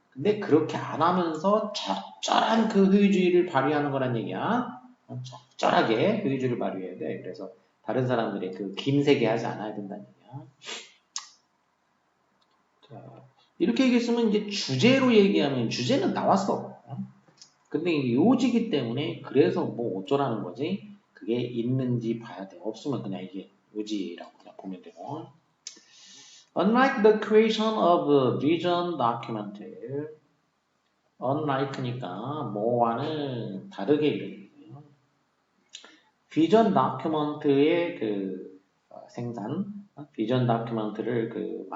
근데 그렇게 안 하면서 적절한 그 효율주의를 발휘하는 거란 얘기야. 적절하게 효율주의를 발휘해야 돼. 그래서 다른 사람들의 그 김새게 하지 않아야 된다는 얘기야. 자, 이렇게 얘기했으면 이제 주제로 얘기하면 주제는 나왔어. 근데 이게 요지기 때문에 그래서 뭐 어쩌라는 거지? 그게 있는지 봐야 돼. 없으면 그냥 이게 요지라고 그냥 보면 되고. Unlike the creation of a vision document, unlike니까 뭐와는 다르게 이런 얘기예요. 비전 다큐먼트의 그 생산, 비전 다큐먼트를 그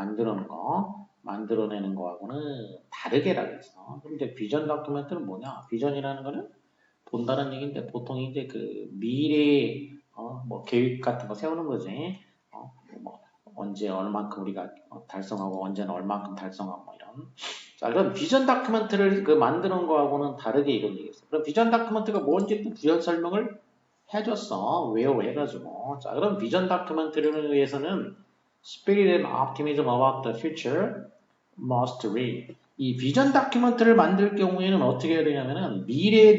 만들어내는 거하고는 다르게라고 했어. 그럼 이제 비전 다큐멘트는 뭐냐? 비전이라는 거는 본다는 얘기인데 보통 이제 그 미래 뭐 계획 같은 거 세우는 거지. 뭐 언제 얼만큼 우리가 달성하고 언제는 얼만큼 달성하고 뭐 이런. 자, 그럼 비전 다큐멘트를 그 만드는 거하고는 다르게 이런 얘기했어. 그럼 비전 다큐멘트가 뭔지 또 부연 설명을 해줬어. 왜요? 해가지고. 자, 그럼 비전 다큐멘트를 위해서는 Spirit and optimism about the future must read. 이 비전 다큐멘트를 만들 경우에는 어떻게 해야 되냐면은 미래에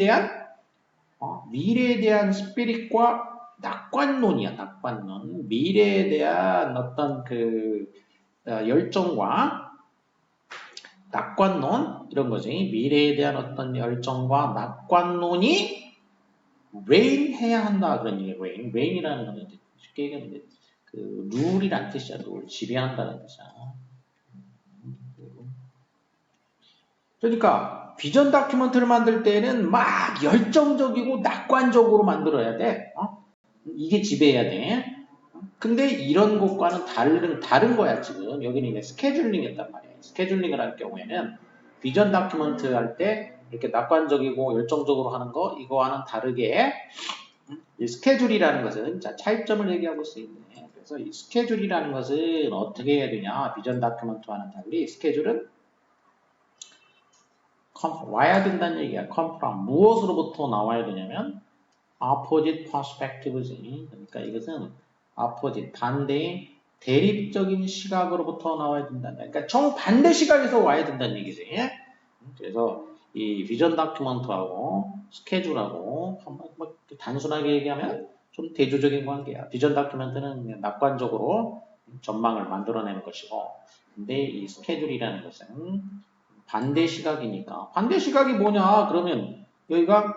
대한 스피릿과 낙관론이야, 낙관론. 미래에 대한 어떤 그 열정과 낙관론 이런 거지. 미래에 대한 어떤 열정과 낙관론이 reign 해야 한다 그런 얘기예요. reign이라는 거는 쉽게 얘기하면 그 룰이란 뜻이야. 룰 지배한다는 뜻이야. 그러니까 비전 다큐멘터를 만들 때는 막 열정적이고 낙관적으로 만들어야 돼. 이게 지배해야 돼. 근데 이런 것과는 다른 거야 지금. 여기는 이제 스케줄링이었단 말이야. 스케줄링을 할 경우에는 비전 다큐멘트 할 때 이렇게 낙관적이고 열정적으로 하는 거 이거와는 다르게 이 스케줄이라는 것은 자 차이점을 얘기하고 있네. 그래서 이 스케줄이라는 것은 어떻게 해야 되냐? 비전 다큐멘트와는 달리 스케줄은 와야 된다는 얘기야. come from 무엇으로부터 나와야 되냐면 opposite perspective지. 그러니까 이것은 opposite 반대의 대립적인 시각으로부터 나와야 된다. 그러니까 정반대 시각에서 와야 된다는 얘기지. 그래서 이 비전 다큐멘트하고 스케줄하고 뭐 단순하게 얘기하면 좀 대조적인 관계야. 비전 다큐멘트는 그냥 낙관적으로 전망을 만들어내는 것이고, 근데 이 스케줄이라는 것은 반대 시각이니까. 반대 시각이 뭐냐? 그러면 여기가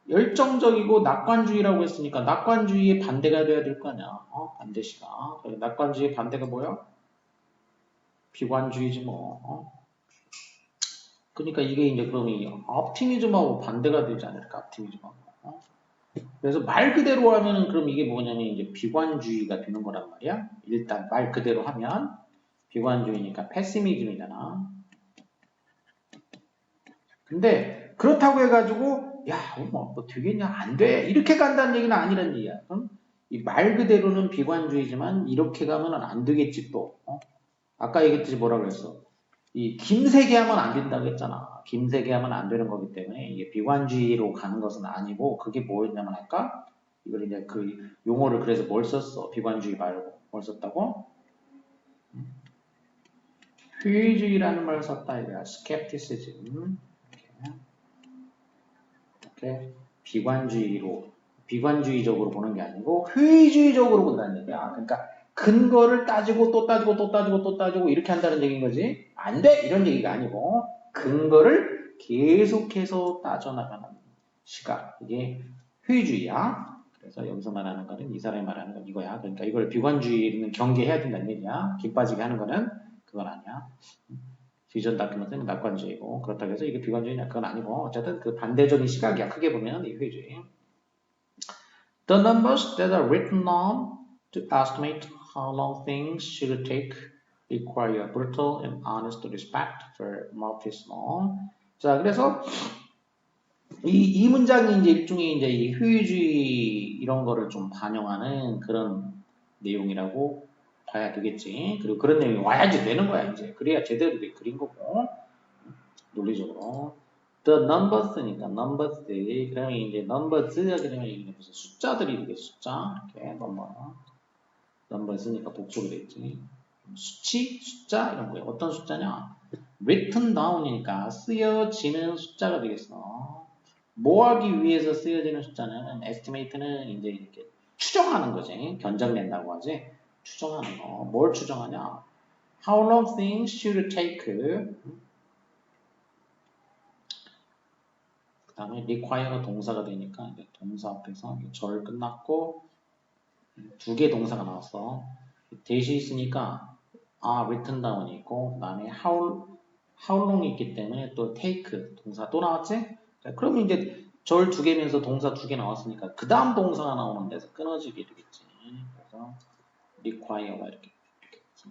열정적이고 낙관주의라고 했으니까 낙관주의의 반대가 돼야 될 거 아니야. 반대 시각. 낙관주의의 반대가 뭐야? 비관주의지 뭐. 그러니까 이게 이제 그럼 이 optimism하고 반대가 되지 않을까? optimism하고. 그래서 말 그대로 하면은 그럼 이게 뭐냐면 이제 비관주의가 되는 거란 말이야. 일단 말 그대로 하면 비관주의니까 패시미즘이잖아. 근데 그렇다고 해가지고 야, 뭐 되겠냐? 안 돼. 이렇게 간다는 얘기는 아니란 얘기야. 이 말 그대로는 비관주의지만 이렇게 가면은 안 되겠지 또. 아까 얘기했듯이 뭐라 그랬어? 이 김세게 하면 안 된다고 했잖아. 김세게 하면 안 되는 거기 때문에 이게 비관주의로 가는 것은 아니고 그게 뭐였냐면 아까 이걸 이제 그 용어를 그래서 뭘 썼어? 비관주의 말고 뭘 썼다고? 효율주의라는 말을 썼다 이거야. skepticism. 이렇게 비관주의적으로 보는 게 아니고 효율주의적으로 본다는 얘기야. 그러니까 근거를 따지고 또 따지고 또 따지고 또 따지고 이렇게 한다는 얘기인 거지. 안 돼! 이런 얘기가 아니고 근거를 계속해서 따져나가는 시각. 이게 효율주의야. 그래서 여기서 말하는 거는 이 사람이 말하는 건 이거야. 그러니까 이걸 비관주의는 경계해야 된다는 얘기야. 김 빠지게 하는 거는 그건 아니야. 비전 다큐멘트는 낙관주의고 그렇다고 해서 이게 비관주의냐 그건 아니고 어쨌든 그 반대적인 시각이야. 크게 보면 이 회주의. The numbers that are written down to estimate how long things should take require brutal and honest respect for Murphy's law. 자, 그래서 이 문장이 이제 일종의 이제 이 효율주의 이런 거를 좀 반영하는 그런 내용이라고 봐야 되겠지. 그리고 그런 내용이 와야지 되는 거야, 이제. 그래야 제대로 돼 그린 거고. 논리적으로. The numbers니까, numbers. 그러면 이제 numbers가 그러면 이게 무슨 숫자들이 되겠 숫자. 이렇게 numbers니까 복수로 되겠지. 수치, 숫자 이런 거예요. 어떤 숫자냐? written down이니까 쓰여지는 숫자가 되겠어. 뭐 하기 위해서 쓰여지는 숫자는 estimate는 이제 이렇게 추정하는 거지. 견적낸다고 하지. 추정하는 거. 뭘 추정하냐? How long things should take. 그 다음에 require가 동사가 되니까 이제 동사 앞에서 절 끝났고 두 개 동사가 나왔어. 대시 있으니까 written down이 있고 그 다음에 how long이 있기 때문에 또 take 동사 또 나왔지? 자, 그러면 이제 절 두 개면서 동사 두 개 나왔으니까 그 다음 동사가 나오는 데서 끊어지게 되겠지. 그래서 require가 이렇게 되겠지.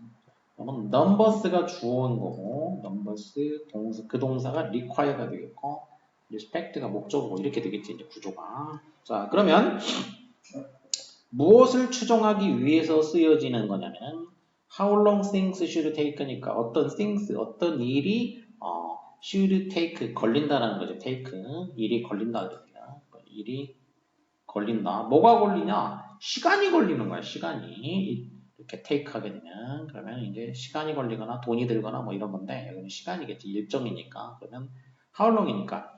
그러면 numbers가 주어인 거고 numbers 동사 그 동사가 require가 되겠고 respect가 목적어고 이렇게 되겠지 이제 구조가. 자 그러면 무엇을 추정하기 위해서 쓰여지는 거냐면 how long things should take니까 어떤 things 어떤 일이 should take 걸린다라는 거죠. take 일이 걸린다 그러니까 일이 걸린다. 뭐가 걸리냐? 시간이 걸리는 거야. 시간이 이렇게 take 하게 되면 그러면 이제 시간이 걸리거나 돈이 들거나 뭐 이런 건데 여기는 시간이겠지. 일정이니까 그러면 how long이니까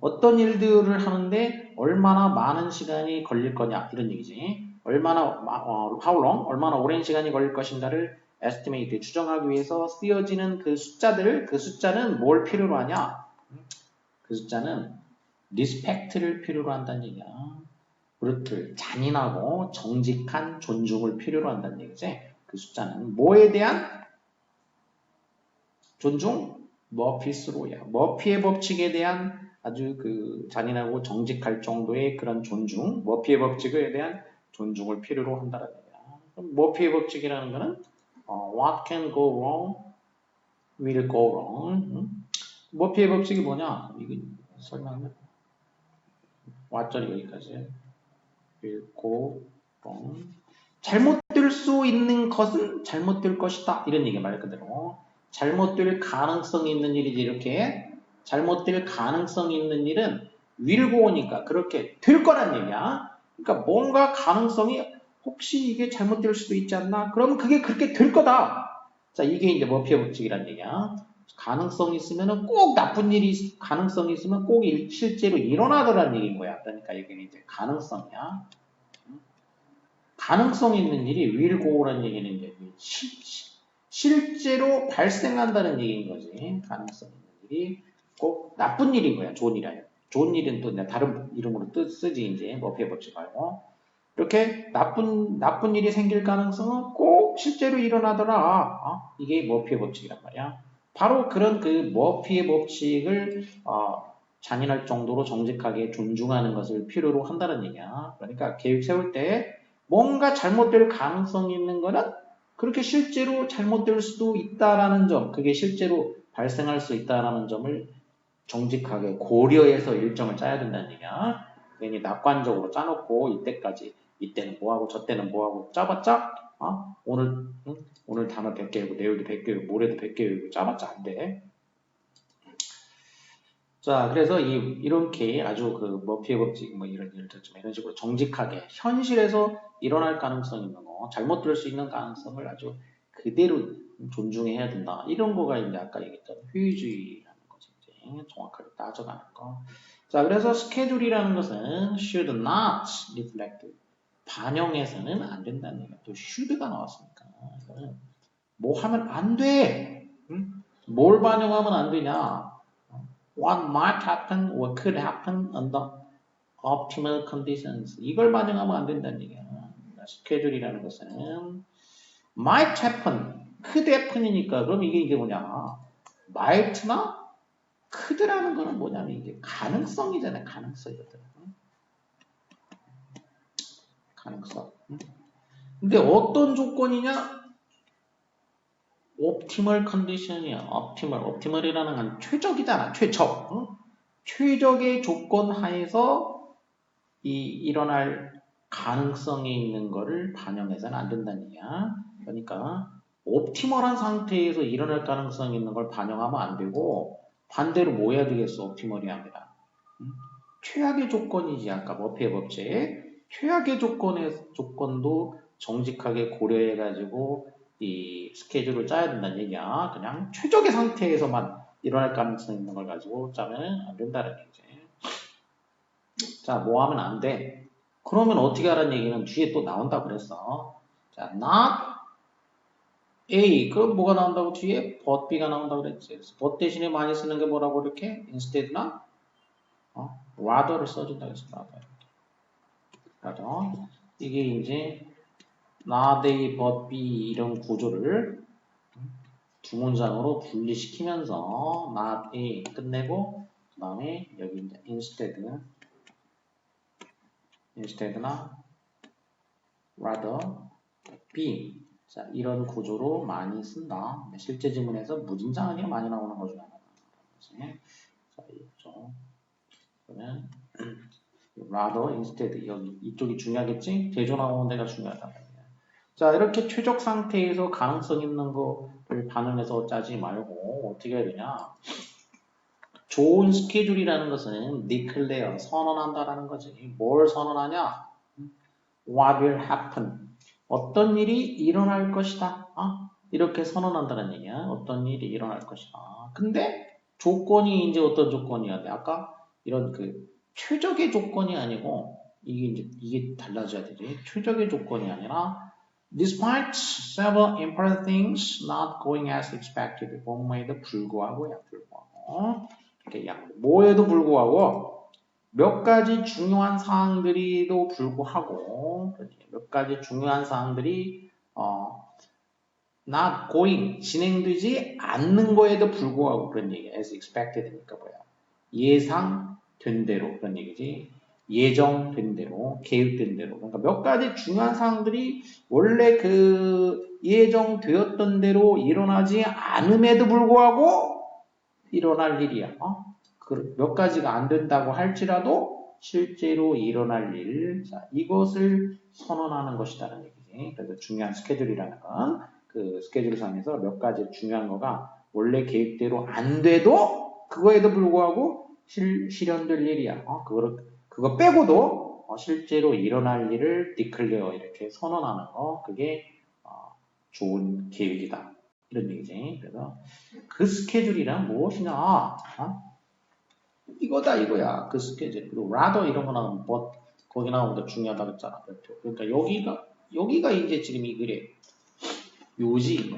어떤 일들을 하는데 얼마나 많은 시간이 걸릴 거냐 이런 얘기지. 얼마나 how long 얼마나 오랜 시간이 걸릴 것인가를 estimate 추정하기 위해서 쓰여지는 그 숫자들 그 숫자는 뭘 필요로 하냐? 그 숫자는 respect를 필요로 한다는 얘기야. brutal 잔인하고 정직한 존중을 필요로 한다는 얘기지. 그 숫자는 뭐에 대한 존중? 머피스로야. 머피의 법칙에 대한 아주 그 잔인하고 정직할 정도의 그런 존중, 머피의 법칙에 대한 존중을 필요로 한다는 얘기야. 그럼 머피의 법칙이라는 거는 what can go wrong will go wrong. 머피의 법칙이 뭐냐? 이거 설명하면 왓절이 여기까지. will go wrong. 잘못될 수 있는 것은 잘못될 것이다. 이런 얘기 말 그대로. 잘못될 가능성이 있는 일이지 이렇게. 잘못될 가능성이 있는 일은 will고니까 그렇게 될 거란 얘기야. 그러니까 뭔가 가능성이 혹시 이게 잘못될 수도 있지 않나? 그러면 그게 그렇게 될 거다. 자, 이게 이제 머피의 법칙이란 얘기야. 가능성이 있으면은 꼭 나쁜 일이 가능성이 있으면 꼭 실제로 일어나더라는 얘기인 거야. 그러니까 이게 이제 가능성이야. 가능성 있는 일이 will고라는 얘기는 이제 실제로 발생한다는 얘기인 거지. 가능성 있는 일이 꼭 나쁜 일인 거야. 좋은 일이 아니야. 좋은 일은 또 다른 이름으로 쓰지 이제 머피의 법칙 말고. 이렇게 나쁜 일이 생길 가능성은 꼭 실제로 일어나더라. 이게 머피의 법칙이란 말이야. 바로 그런 그 머피의 법칙을 잔인할 정도로 정직하게 존중하는 것을 필요로 한다는 얘기야. 그러니까 계획 세울 때 뭔가 잘못될 가능성이 있는 거는 그렇게 실제로 잘못될 수도 있다라는 점, 그게 실제로 발생할 수 있다라는 점을 정직하게 고려해서 일정을 짜야 된다는 얘기야. 괜히 낙관적으로 짜놓고 이때까지 이때는 뭐하고 저때는 뭐하고 짜봤자 오늘 단어 100개 외우고 내일도 100개 외우고 모레도 100개 외우고 짜봤자 안 돼. 자, 그래서 이렇게 아주 그 머피의 법칙 뭐 이런 식으로 정직하게 현실에서 일어날 가능성이 있는 거, 잘못될 수 있는 가능성을 아주 그대로 존중해야 된다. 이런 거가 이제 아까 얘기했던 효율주의라는 거죠. 이제 정확하게 따져가는 거. 자, 그래서 스케줄이라는 것은 should not reflect 반영해서는 안 된다는 얘기야. 또 should가 나왔으니까 이거는 뭐 하면 안 돼. 응? 뭘 반영하면 안 되냐? What might happen or could happen under optimal conditions. 이걸 반영하면 안 된다는 얘기야. 스케줄이라는 것은 might happen, could happen이니까 그럼 이게 뭐냐? might나 could라는 거는 뭐냐면 이게 가능성이잖아요. 가능성이거든. 가능성. 근데 어떤 조건이냐? 옵티멀 컨디션이야. 옵티멀이라는 건 최적이잖아. 최적. 응? 최적의 조건 하에서 일어날 가능성이 있는 거를 반영해서는 안 된다는 얘기야. 그러니까 옵티멀한 상태에서 일어날 가능성이 있는 걸 반영하면 안 되고 반대로 뭐 해야 되겠어? 옵티멀이 아니라. 응? 최악의 조건이지. 아까 머피의 법칙. 최악의 조건도 정직하게 고려해가지고 이 스케줄을 짜야 된다는 얘기야. 그냥 최적의 상태에서만 일어날 가능성 있는 걸 가지고 짜면 안 된다는 얘기지. 자, 뭐 하면 안 돼? 그러면 어떻게 하라는 얘기는 뒤에 또 나온다고 그랬어. 자, not A. 그럼 뭐가 나온다고 뒤에? but B가 나온다고 그랬지. 그래서 but 대신에 많이 쓰는 게 뭐라고 이렇게? instead나 rather를 써준다고 했어. rather. 이게 이제 not A, but B 이런 구조를 두 문장으로 분리시키면서 not A 끝내고 그 다음에 여기 이제 instead나 rather B 자 이런 구조로 많이 쓴다. 실제 지문에서 무진장하게 많이 나오는 거 중에 하나다. 자 이쪽 그러면 rather instead 여기 이쪽이 중요하겠지? 대조 나오는 데가 중요하다. 자 이렇게 최적 상태에서 가능성 있는 거를 반응해서 짜지 말고 어떻게 해야 되냐? 좋은 스케줄이라는 것은 declare, 선언한다라는 거지. 뭘 선언하냐? What will happen? 어떤 일이 일어날 것이다. 이렇게 선언한다는 얘기야. 어떤 일이 일어날 것이다. 근데 조건이 이제 어떤 조건이어야 돼? 아까 이런 그 최적의 조건이 아니고 이게 달라져야 되지. 최적의 조건이 아니라 Despite several important things not going as expected, 뭐뭐에도 불구하고야 불구하고. 뭐에도 불구하고 몇 가지 중요한 사항들이도 불구하고 몇 가지 중요한 사항들이 not going 진행되지 않는 거에도 불구하고 그런 얘기야. as expected니까 뭐야? 예상된 대로 그런 얘기지. 예정된 대로, 계획된 대로. 그러니까 몇 가지 중요한 사항들이 원래 그 예정되었던 대로 일어나지 않음에도 불구하고 일어날 일이야. 몇 가지가 안 된다고 할지라도 실제로 일어날 일, 자, 이것을 선언하는 것이다라는 얘기지. 그래서 중요한 스케줄이라는 건 그 스케줄상에서 몇 가지 중요한 거가 원래 계획대로 안 돼도 그거에도 불구하고 실현될 일이야. 그거 빼고도 실제로 일어날 일을 declare 이렇게 선언하는 거 그게 좋은 계획이다. 이런 얘기지. 그래서 그 스케줄이란 무엇이냐? 이거다 이거야. 그 스케줄. 그리고 rather 이런 거 나오면 but 거기 나오는 거 중요하다 그랬잖아. 그러니까 여기가 이제 지금 이 글의 요지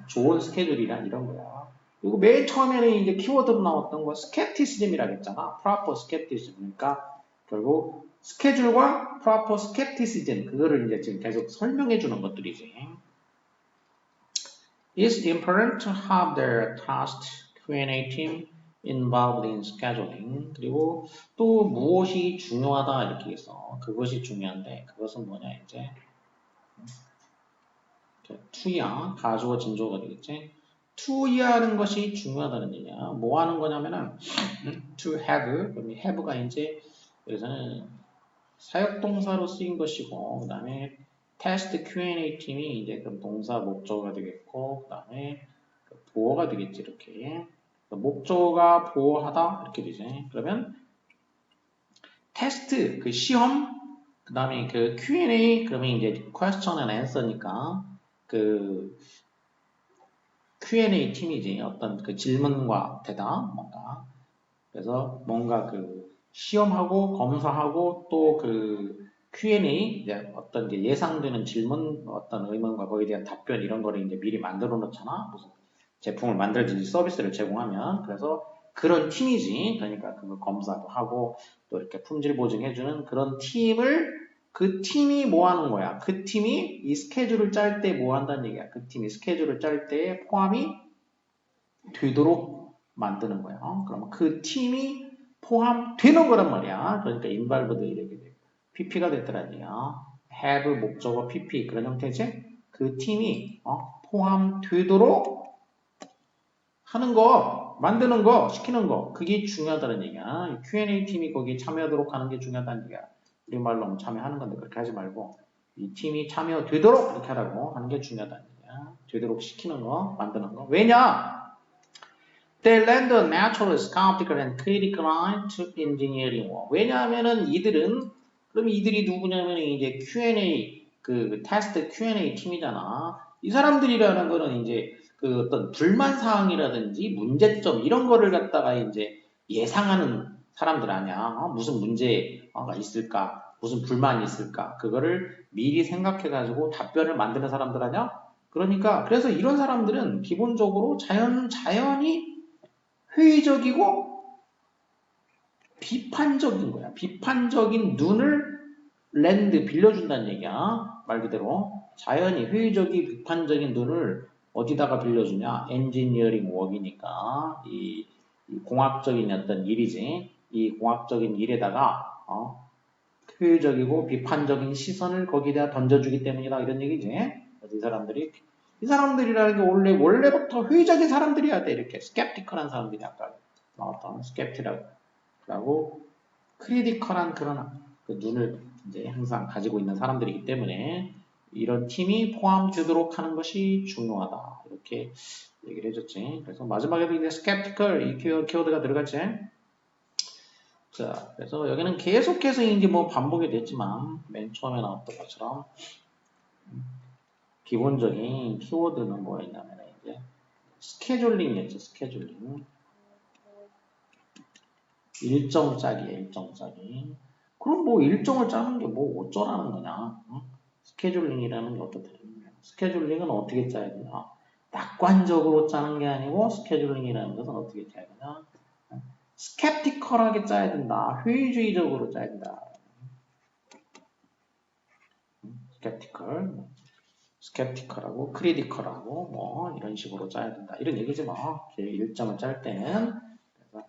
좋은 스케줄이란 이런 거야. 그리고 맨 처음에는 이제 키워드로 나왔던 거 skepticism이라고 했잖아. proper skepticism. 그러니까 결국 스케줄과 proper skepticism 그거를 이제 지금 계속 설명해 주는 것들이지. It's important to have their task Q&A team involved in scheduling. 그리고 또 무엇이 중요하다 이렇게 해서 그것이 중요한데 그것은 뭐냐 이제 to야 가주어 진조가 되겠지. to 하는 것이 중요하다는 얘기야. 뭐 하는 거냐면은 to have 그럼 have가 이제 여기서는 사역동사로 쓰인 것이고 그 다음에 테스트 Q&A 팀이 이제 그럼 동사 목적어가 되겠고 그 다음에 보어가 되겠지 이렇게 목적어가 보어하다 이렇게 되지. 그러면 테스트 그 시험 그 다음에 그 Q&A 그러면 이제 question and answer니까 그 Q&A 팀이지. 어떤 그 질문과 대답 뭔가 그래서 뭔가 그 시험하고 검사하고 또 그 Q&A 이제 어떤 이제 예상되는 질문 어떤 의문과 거기에 대한 답변 이런 거를 이제 미리 만들어 놓잖아. 무슨 제품을 만들든지 서비스를 제공하면 그래서 그런 팀이지. 그러니까 그거 검사도 하고 또 이렇게 품질 보증해주는 그런 팀을 그 팀이 뭐 하는 거야? 그 팀이 이 스케줄을 짤 때 뭐 한다는 얘기야? 그 팀이 스케줄을 짤 때 포함이 되도록 만드는 거야. 그럼 그 팀이 포함되는 거란 말이야. 그러니까 involved 이렇게 돼. PP가 됐더란 얘기야. have 목적어 PP 그런 형태지. 그 팀이 포함되도록 하는 거, 만드는 거, 시키는 거 그게 중요하다는 얘기야. Q&A 팀이 거기에 참여하도록 하는 게 중요하다는 얘기야. 우리말로 참여하는 건데 그렇게 하지 말고 이 팀이 참여되도록 이렇게 하라고 하는 게 중요하다는 얘기야. 되도록 시키는 거, 만드는 거. 왜냐? They lend a natural, skeptical, and critical eye to engineering work. 왜냐하면은 그럼 이들이 누구냐면 이제 Q&A, 그 테스트 Q&A 팀이잖아. 이 사람들이라는 거는 이제 그 어떤 불만 사항이라든지 문제점 이런 거를 갖다가 이제 예상하는 사람들 아니야. 무슨 문제가 있을까? 무슨 불만이 있을까? 그거를 미리 생각해가지고 답변을 만드는 사람들 아니야? 그러니까 그래서 이런 사람들은 기본적으로 자연히 회의적이고 비판적인 거야. 비판적인 눈을 렌드 빌려준다는 얘기야. 말 그대로 자연히 회의적이 비판적인 눈을 어디다가 빌려주냐? 엔지니어링 웍이니까 이 공학적인 어떤 일이지. 이 공학적인 일에다가 회의적이고 비판적인 시선을 거기다 던져주기 때문이다 이런 얘기지. 그래서 이 사람들이라는 게 원래부터 회의적인 사람들이야 돼. 이렇게 스캡티컬한 사람들이 아까 나왔던 스캡티라고 크리티컬한 그런 그 눈을 이제 항상 가지고 있는 사람들이기 때문에 이런 팀이 포함되도록 하는 것이 중요하다. 이렇게 얘기를 해줬지. 그래서 마지막에도 이제 skeptical 이 키워드가 들어갔지. 자, 그래서 여기는 계속해서 이제 뭐 반복이 됐지만 맨 처음에 나왔던 것처럼 기본적인 키워드는 뭐였냐면 이제 스케줄링이었죠. 스케줄링. 일정 짜기야, 일정 짜기. 그럼 뭐 일정을 짜는 게 뭐 어쩌라는 거냐? 스케줄링이라는 게 어떻게 되는 거야? 스케줄링은 어떻게 짜야 되냐? 낙관적으로 짜는 게 아니고 스케줄링이라는 것은 어떻게 짜야 되냐? 스캡티컬하게 짜야 된다. 회의주의적으로 짜야 된다. 스캡티컬하고 크리티컬하고 뭐 이런 식으로 짜야 된다. 이런 얘기지 뭐. 일정을 짤 때는 그래서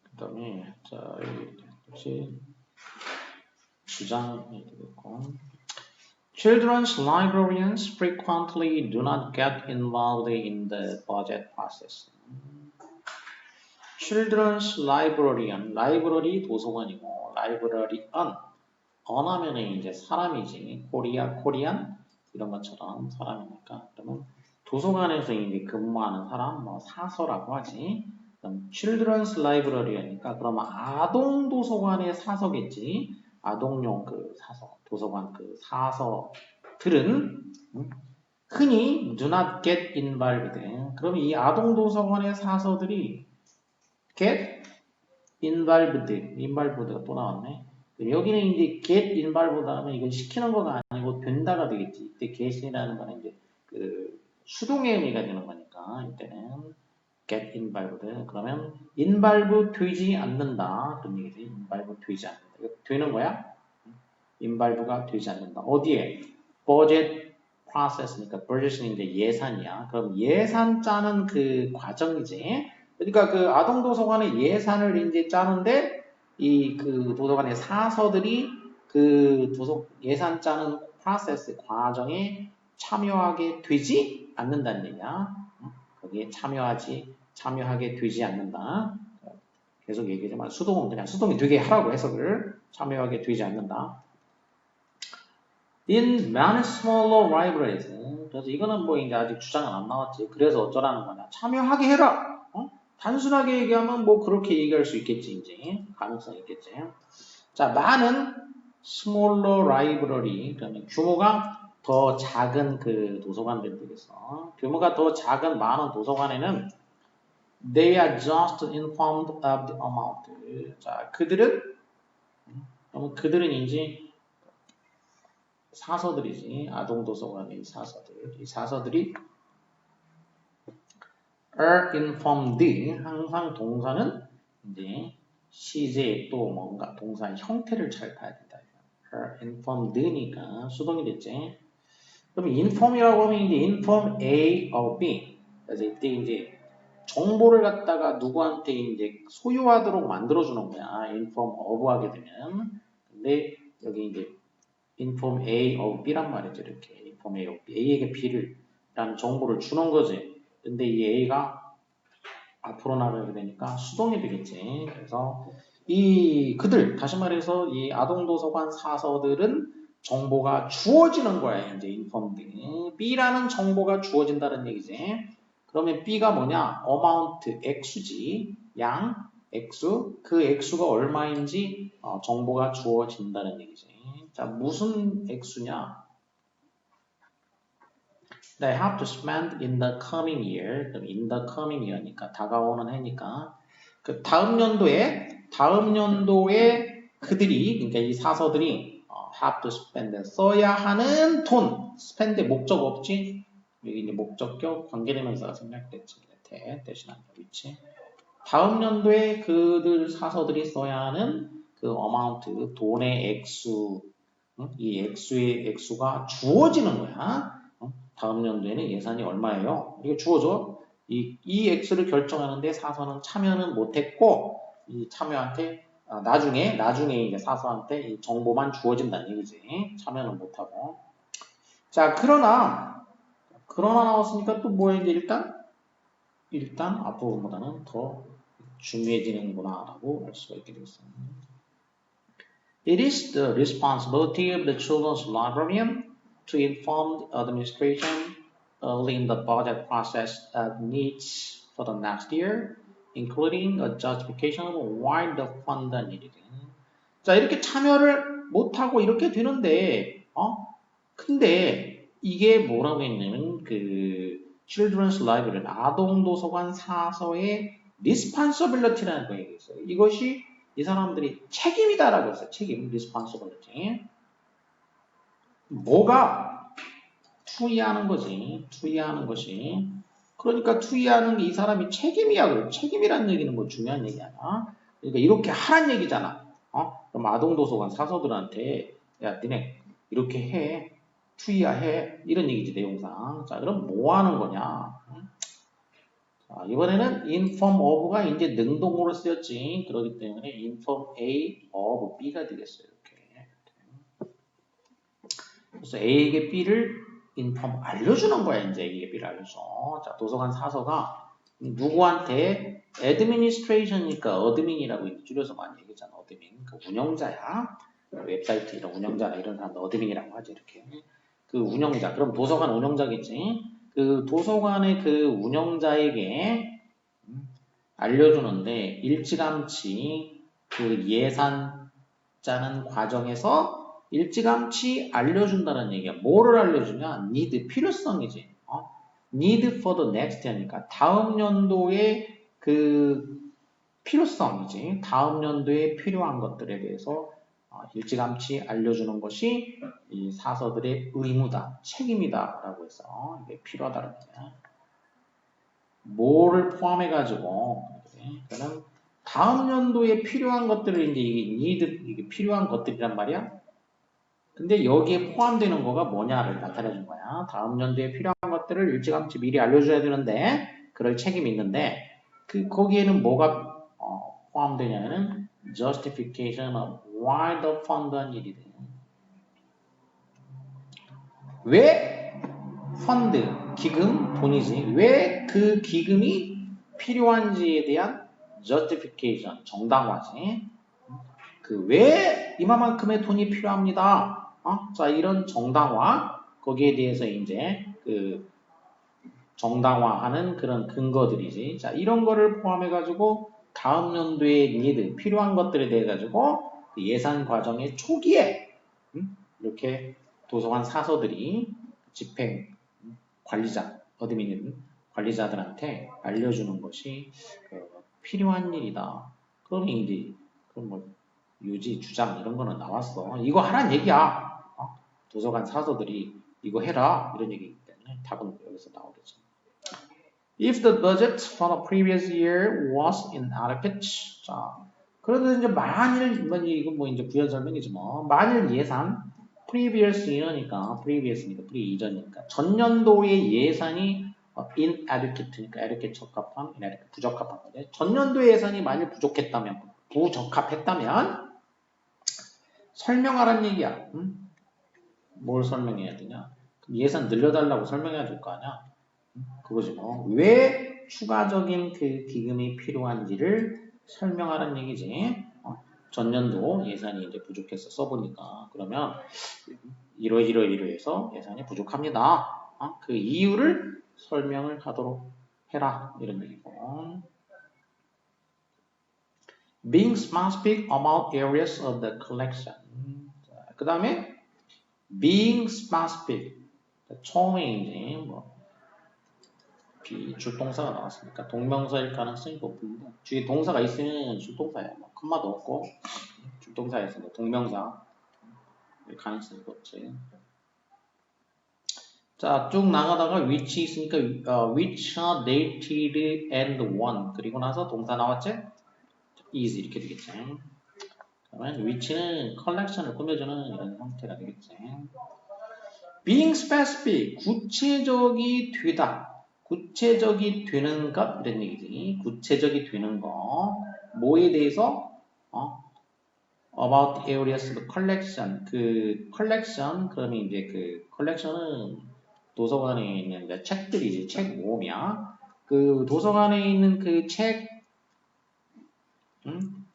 그 다음에 자 여기 주장이 되겠고 Children's librarians frequently do not get involved in the budget process. Children's librarian, 라이브러리 도서관이고 librarian 언하면은 이제 사람이지 코리안 이런 것처럼 사람이니까 그러면 도서관에서 이제 근무하는 사람 뭐 사서라고 하지. 그럼 children's libraria니까 그러면 아동 도서관의 사서겠지. 아동용 그 사서 도서관 그 사서들은 흔히 do not get involved. 그럼 이 아동 도서관의 사서들이 get involved가 또 나왔네. 여기는 이제 get involved 하면 이건 시키는 거가 아니고 된다가 되겠지. 이때 get이라는 거는 이제 그 수동의 의미가 되는 거니까 이때는 get involved. 그러면 involve 되지 않는다. 그런 얘기지. involve 되지 않는다. 이거 되는 거야? involve가 되지 않는다. 어디에? budget process니까 budget은 이제 예산이야. 그럼 예산 짜는 그 과정이지. 그러니까 그 아동 도서관의 예산을 이제 짜는데 이 그 도서관의 사서들이 그 예산 짜는 프로세스 과정에 참여하게 되지 않는다는 얘기야. 거기에 참여하게 되지 않는다. 계속 얘기하지만 수동은 그냥 수동이 되게 하라고 해석을 참여하게 되지 않는다. In many smaller libraries. 그래서 이거는 뭐 이제 아직 주장은 안 나왔지. 그래서 어쩌라는 거냐. 참여하게 해라. 단순하게 얘기하면 뭐 그렇게 얘기할 수 있겠지. 이제 가능성이 있겠지. 자, 많은 smaller library. 그러면 규모가 더 작은 그 도서관들 되겠어. 규모가 더 작은 많은 도서관에는 they are just informed of the amount. 자, 그들은 이제 사서들이지. 아동도서관의 사서들. 이 사서들이 are informed. 항상 동사는 이제 시제 또 뭔가 동사의 형태를 잘 봐야 된다. informed니까 수동이 됐지. 그럼 inform이라고 하면 이제 inform A of B. 그래서 이때 이제 정보를 갖다가 누구한테 이제 소유하도록 만들어주는 거야. inform of 하게 되면. 근데 여기 이제 inform A of B란 말이죠. 이렇게 inform A of B. A에게 B를 라는 정보를 주는 거지. 근데 이 A가 앞으로 나가게 되니까 수동이 되겠지. 그래서 이 그들 다시 말해서 이 아동도서관 사서들은 정보가 주어지는 거야. 이제 informed. B라는 정보가 주어진다는 얘기지. 그러면 B가 뭐냐? amount 액수지. 양 액수. 그 액수가 얼마인지 정보가 주어진다는 얘기지. 자, 무슨 액수냐? They have to spend in the coming year. 그럼 in the coming year니까 다가오는 해니까 그 다음 연도에 그들이 그러니까 이 사서들이 have to spend 써야 하는 돈. spend 목적 없지? 여기 이제 목적격 관계대명사가 생략됐지. 대신한 위치. 다음 연도에 그들 사서들이 써야 하는 그 amount 돈의 액수. 이 액수가 주어지는 거야. 다음 연도에는 예산이 얼마예요? 이게 주어져. 이 액수를 결정하는데 사서는 참여는 못했고 이 참여한테 나중에 이제 사서한테 이 정보만 주어진다는 얘기지. 참여는 못하고. 자, 그러나 나왔으니까 또 뭐야 이제 일단 앞부분보다는 더 중요해지는구나라고 할 수가 있게 되겠어요. It is the responsibility of the children's librarian to inform the administration early in the budget process of needs for the next year, including a justification of why the fund is needed. 자, 이렇게 참여를 못하고 이렇게 되는데, 근데 이게 뭐라고 했냐면, 그, Children's Library, 아동도서관 사서의 responsibility라는 거 얘기했어요. 이것이 이 사람들이 책임이다라고 했어요. 책임, responsibility. 뭐가 투이하는 거지. 투이하는 것이. 그러니까 투이하는 게 이 사람이 책임이야. 그래. 책임이라는 얘기는 뭐 중요한 얘기야. 그러니까 이렇게 하란 얘기잖아. 그럼 아동도서관 사서들한테 야, 니네 이렇게 해. 투이야 해. 이런 얘기지, 내용상. 자, 그럼 뭐 하는 거냐. 자, 이번에는 inform of가 이제 능동으로 쓰였지. 그렇기 때문에 inform A of B가 되겠어요. 이렇게. 그래서 A에게 B를 inform 알려주는 거야. 이제 A에게 B를 알려줘. 자, 도서관 사서가 누구한테 administration이니까 어드민이라고 줄여서 많이 얘기하잖아. 어드민. 그 운영자야. 웹사이트 이런 운영자나 이런 사람들 어드민이라고 하지. 이렇게. 그 운영자. 그럼 도서관 운영자겠지. 그 도서관의 그 운영자에게 알려주는데 일찌감치 그 예산 짜는 과정에서 일찌감치 알려준다는 얘기야. 뭐를 알려주냐? need, 필요성이지. need for the next year니까 다음 연도의 그 필요성이지. 다음 연도에 필요한 것들에 대해서 일찌감치 알려주는 것이 이 사서들의 의무다, 책임이다 라고 해서 이게 필요하다는 거야. 뭐를 포함해가지고 그러면 다음 연도에 필요한 것들을 이제 이게 필요한 것들이란 말이야. 근데 여기에 포함되는 거가 뭐냐를 나타내 준 거야. 다음 연도에 필요한 것들을 일찌감치 미리 알려줘야 되는데 그럴 책임이 있는데 거기에는 뭐가 포함되냐면은 justification of why the fund is needed. 왜 펀드, 기금, 돈이지. 왜 그 기금이 필요한지에 대한 justification, 정당화지. 왜 이만큼의 돈이 필요합니다. 자, 이런 정당화, 거기에 대해서 이제 정당화하는 그런 근거들이지. 자, 이런 거를 포함해가지고 다음 연도에 need, 필요한 것들에 대해 가지고 예산 과정의 초기에 이렇게 도서관 사서들이 집행 관리자, 어드민 관리자들한테 알려주는 것이 필요한 일이다. 그러면 이제 뭐 유지, 주장 이런 거는 나왔어. 이거 하란 얘기야. 도서관 사서들이 이거 해라 이런 얘기이기 때문에 답은 여기서 나오겠죠. If the budget for the previous year was inadequate, 자, 그래도 이제 만일, 이건 뭐 이제 부연 설명이지 뭐. 만일 예산, previous 이러니까, previous니까, 이전이니까. 전년도의 예산이 inadequate니까, adequate 적합한, inadequate 부적합한 거죠. 전년도의 예산이 만일 부적합했다면, 설명하란 얘기야. 응? 뭘 설명해야 되냐? 예산 늘려달라고 설명해야 될 거 아니야? 그거지 뭐. 왜 추가적인 그 기금이 필요한지를 설명하라는 얘기지. 전년도 예산이 이제 부족해서 써보니까 그러면 이러이러해서 예산이 부족합니다. 그 이유를 설명을 하도록 해라 이런 얘기고. Being specific about areas of the collection. 그 다음에 being specific. 처음에 이제 뭐 비줄동사가 나왔으니까 동명사일 가능성이 높은데 뒤에 동사가 있으면 줄동사야. 뭐 컴마도 없고 줄동사에서 뭐 동명사 가능성이 높지. 자, 쭉 나가다가 which 있으니까 which are dated and won 그리고 나서 동사 나왔지? is 이렇게 되겠지. 그러면 which는 컬렉션을 꾸며주는 이런 형태가 되겠지. being specific 구체적이 되다. 구체적이 되는 것 이런 얘기지. 구체적이 되는 거 뭐에 대해서 about areas of collection 그 collection 그러면 이제 그 collection은 도서관에 있는 이제 책들이지 책 모음이야. 그 도서관에 있는 그 책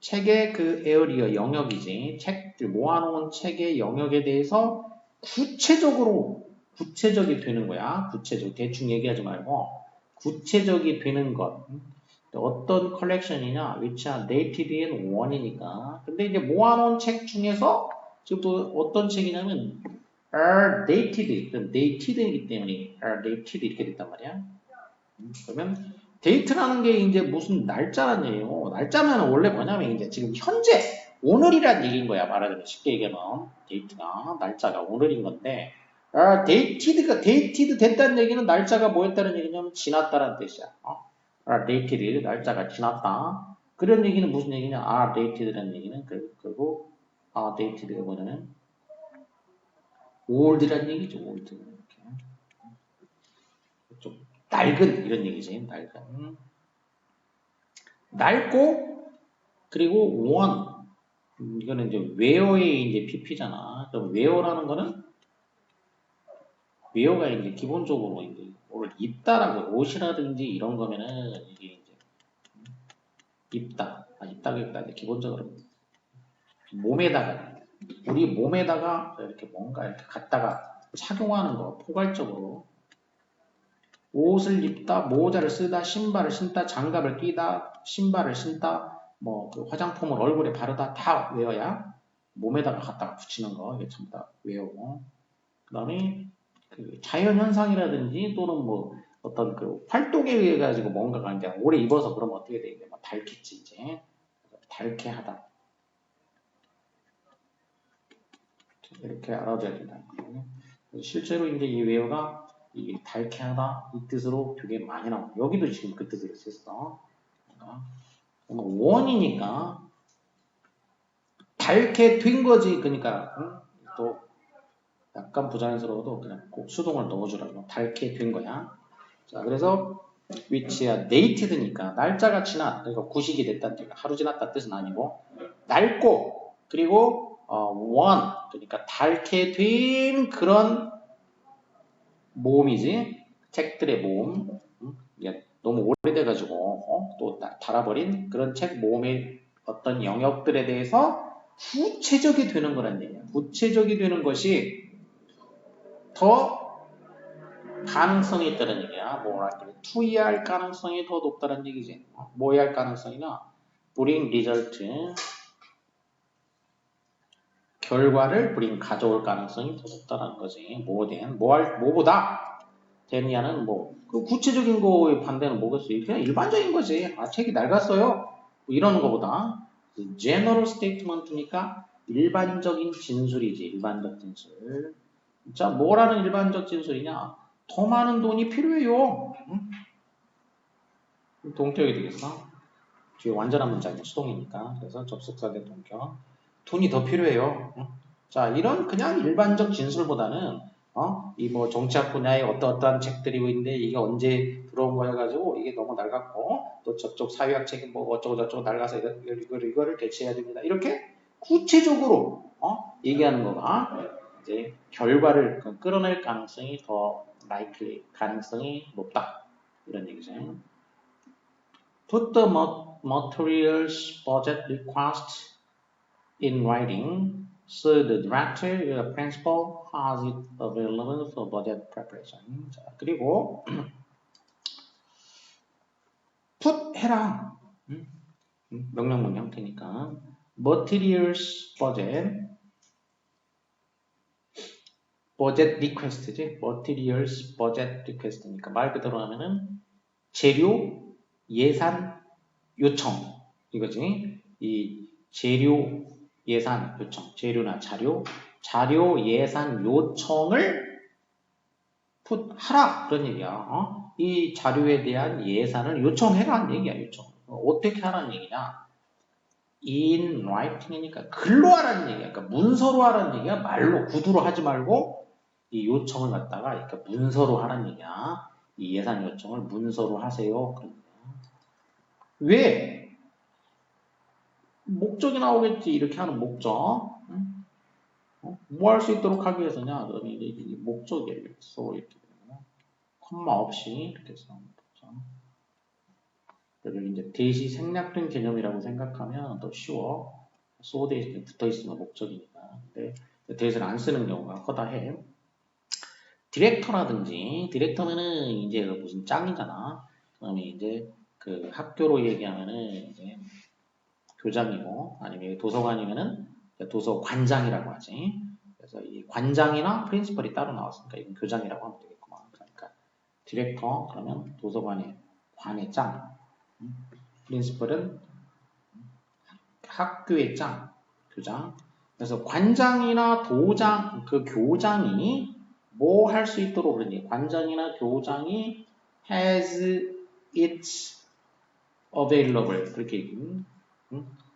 책의 그 에어리어 영역이지 책들 모아놓은 책의 영역에 대해서 구체적이 되는 거야. 구체적 대충 얘기하지 말고 구체적이 되는 것. 어떤 컬렉션이냐? which are dated in one이니까. 근데 이제 모아놓은 책 중에서 지금 또 어떤 책이냐면 are dated. 그럼 dated이기 때문에 are dated 이렇게 됐단 말이야. 그러면 date라는 게 이제 무슨 날짜란 얘기예요. 날짜면 원래 뭐냐면 이제 지금 현재 오늘이란 얘기인 거야. 말하자면 쉽게 얘기하면 date가 날짜가 오늘인 건데 dated 됐다는 얘기는 날짜가 뭐였다는 얘기냐면 지났다는 뜻이야. dated 날짜가 지났다. 그런 얘기는 무슨 얘기냐? dated라는 얘기는 결국 dated가 뭐냐면 old라는 얘기죠. old. 이렇게. 좀 낡은 이런 얘기지. 낡은. 낡고 그리고 원 이거는 이제 where의 이제 pp잖아. 그럼 where라는 거는 where가 이제 기본적으로 이제 뭘 입다라고 옷이라든지 이런 거면은 이게 이제 입다기보다 이제 기본적으로 몸에다가 우리 몸에다가 이렇게 뭔가 이렇게 갖다가 착용하는 거 포괄적으로 옷을 입다, 모자를 쓰다, 신발을 신다, 장갑을 끼다, 신발을 신다, 뭐 그 화장품을 얼굴에 바르다 다 외워야 몸에다가 갖다가 붙이는 거 이게 전부 다 외우고 그 다음에 그 자연 현상이라든지 또는 뭐 어떤 그 활동에 의해 가지고 뭔가가 이제 오래 입어서 그러면 어떻게 되겠냐 뭐 닳겠지 이제 닳게하다 이렇게 알아둬야 된다. 실제로 이제 이 외어가 이게 닳게하다 이 뜻으로 되게 많이 나와. 여기도 지금 그 뜻으로 썼어. 원이니까 닳게 된 거지. 그러니까 또 약간 부자연스러워도 그냥 꼭 수동을 넣어주라고. 닳게 된 거야. 자, 그래서 which야 dated니까 날짜가 지나 그러니까 구식이 됐다는 뜻. 하루 지났다는 뜻은 아니고 낡고 그리고 one 그러니까 닳게 된 그런 모음이지. 책들의 모음. 너무 오래돼가지고 또 닳아버린 그런 책 모음의 어떤 영역들에 대해서 구체적이 되는 거란 얘기야. 구체적이 되는 것이 더 가능성이 있다는 얘기야. 뭐랄까 투이할 가능성이 더 높다는 얘기지. 뭐 해야 할 가능성이나 bring result 결과를 bring 가져올 가능성이 더 높다는 거지. 뭐보다 데니아는 그 구체적인 거의 반대는 뭐겠어요? 그냥 일반적인 거지. 책이 낡았어요. 뭐 이러는 것보다 general statement니까 일반적인 진술이지. 일반적 진술. 자, 뭐라는 일반적 진술이냐? 더 많은 돈이 필요해요. 응? 동태역이 되겠어? 뒤에 완전한 문장이 수동이니까. 그래서 접속사 대 동격. 돈이 더 필요해요. 자, 이런 그냥 일반적 진술보다는 이 뭐 정치학 분야에 어떠한 책들이 있는데 이게 언제 들어온 거 해가지고 이게 너무 낡았고 또 저쪽 사회학 책이 뭐 어쩌고 저쩌고 낡아서 이거를 대체해야 됩니다. 이렇게 구체적으로 얘기하는 거가 이제 결과를 끌어낼 가능성이 더 likely, 가능성이 높다. 이런 얘기죠. Put the materials budget request in writing so the director, principal has it available for budget preparation. 자, 그리고 put 해라. 명령문 형태니까 materials budget request지. materials budget request니까 말 그대로 하면은 재료 예산 요청 이거지. 이 재료 예산 요청, 재료나 자료 예산 요청을 하라 그런 얘기야. 이 자료에 대한 예산을 요청해라는 얘기야. 요청. 어떻게 하라는 얘기냐? in writing이니까 글로 하라는 얘기야. 그러니까 문서로 하라는 얘기야. 말로 구두로 하지 말고 이 요청을 갖다가 그러니까 문서로 하라는 얘기야. 이 예산 요청을 문서로 하세요. 왜? 목적이 나오겠지. 이렇게 하는 목적. 뭐 할 수 있도록 하기 위해서냐? 그러면 이제 목적이에요. 이렇게 콤마 없이 이렇게 써는 거죠. 그리고 이제 대시 생략된 개념이라고 생각하면 더 쉬워. 소대에 붙어 있으면 목적이니까. 근데 대시를 안 쓰는 경우가 허다해. 디렉터면은 이제 무슨 짱이잖아. 그러면 이제 그 학교로 얘기하면은 이제 교장이고 아니면 도서관이면은 도서관장이라고 하지. 그래서 이 관장이나 프린시펄이 따로 나왔으니까 이건 교장이라고 하면 되겠구만. 그러니까 디렉터 그러면 도서관의 관의 짱, 프린시펄은 학교의 짱, 교장. 그래서 관장이나 도장, 그 교장이 뭐 할 수 있도록 그러니 관장이나 교장이 has its available 그렇게 얘기는.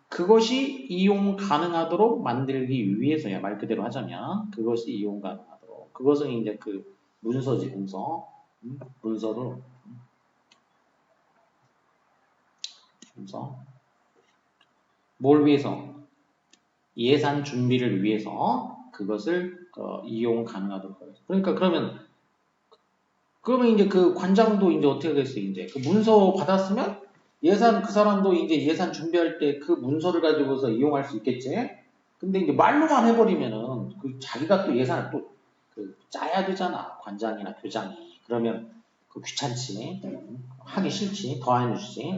그것이 이용 가능하도록 만들기 위해서야. 말 그대로 하자면 그것이 이용 가능하도록. 그것은 이제 그 문서지 문서. 문서를 문서 뭘 위해서? 예산 준비를 위해서 그것을 이용 가능하도록 하겠어. 그러니까 그러면 이제 그 관장도 이제 어떻게 하겠어? 이제 그 문서 받았으면 예산 그 사람도 이제 예산 준비할 때 그 문서를 가지고서 이용할 수 있겠지. 근데 이제 말로만 해버리면은 그 자기가 또 예산을 또 그 짜야 되잖아. 관장이나 교장이. 그러면 그 귀찮지. 하기 싫지. 더 안 해주지.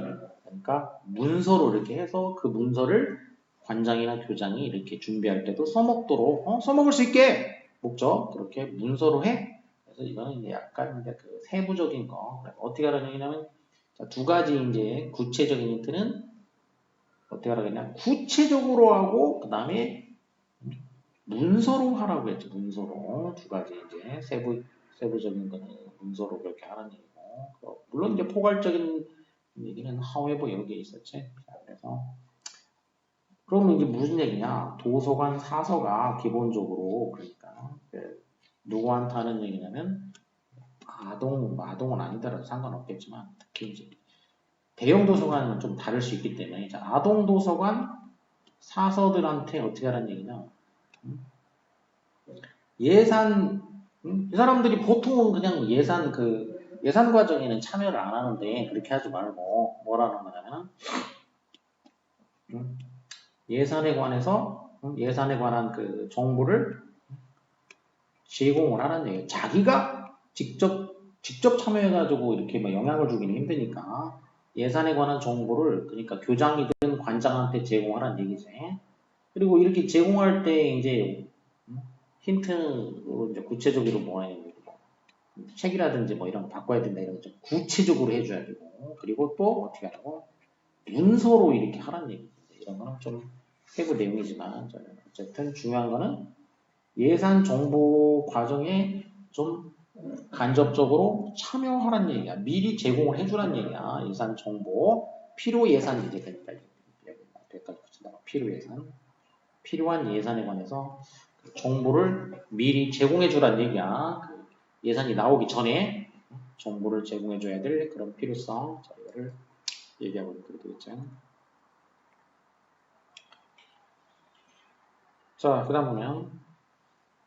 그러니까 문서로 이렇게 해서 그 문서를 관장이나 교장이 이렇게 준비할 때도 써먹도록 써먹을 수 있게 목적 그렇게 문서로 해. 그래서 이거는 이제 약간 이제 그 세부적인 거 어떻게 하라는 얘기냐면 자, 두 가지 이제 구체적인 힌트는 어떻게 하라겠냐? 구체적으로 하고 그 다음에 문서로 하라고 했죠. 문서로 두 가지 이제 세부적인 거는 문서로 그렇게 하라는 얘기고 물론 이제 포괄적인 얘기는 however 여기에 있었지. 자, 그래서 그러면 이제 무슨 얘기냐? 도서관 사서가 기본적으로 그러니까 누구한테 하는 얘기냐면 아동은 아니더라도 상관없겠지만 특히 이제 대형 도서관은 좀 다를 수 있기 때문에 자, 아동 도서관 사서들한테 어떻게 하라는 얘기냐? 예산 이 사람들이 보통은 그냥 예산 과정에는 참여를 안 하는데 그렇게 하지 말고 뭐라는 거냐면 예산에 관한 그 정보를 제공을 하라는 얘기예요. 자기가 직접 참여해가지고 이렇게 뭐 영향을 주기는 힘드니까 예산에 관한 정보를 그러니까 교장이든 관장한테 제공하라는 얘기지. 그리고 이렇게 제공할 때 이제 힌트로 이제 구체적으로 뭐 하는 얘기고 책이라든지 뭐 이런 거 바꿔야 된다 이런 거 좀 구체적으로 해줘야 되고 그리고 또 어떻게 하라고 문서로 이렇게 하라는 얘기지. 이런 거는 좀 세부 내용이지만 어쨌든 중요한 거는 예산 정보 과정에 좀 간접적으로 참여하라는 얘기야. 미리 제공을 해주라는 얘기야. 예산 정보. 필요 예산 이제 되니까 여기까지 붙인다. 필요 예산. 필요한 예산에 관해서 정보를 미리 제공해 주란 얘기야. 그 예산이 나오기 전에 정보를 제공해 줘야 될 그런 필요성. 자, 이거를 얘기하고 있는 되겠죠. 자, 그 다음 보면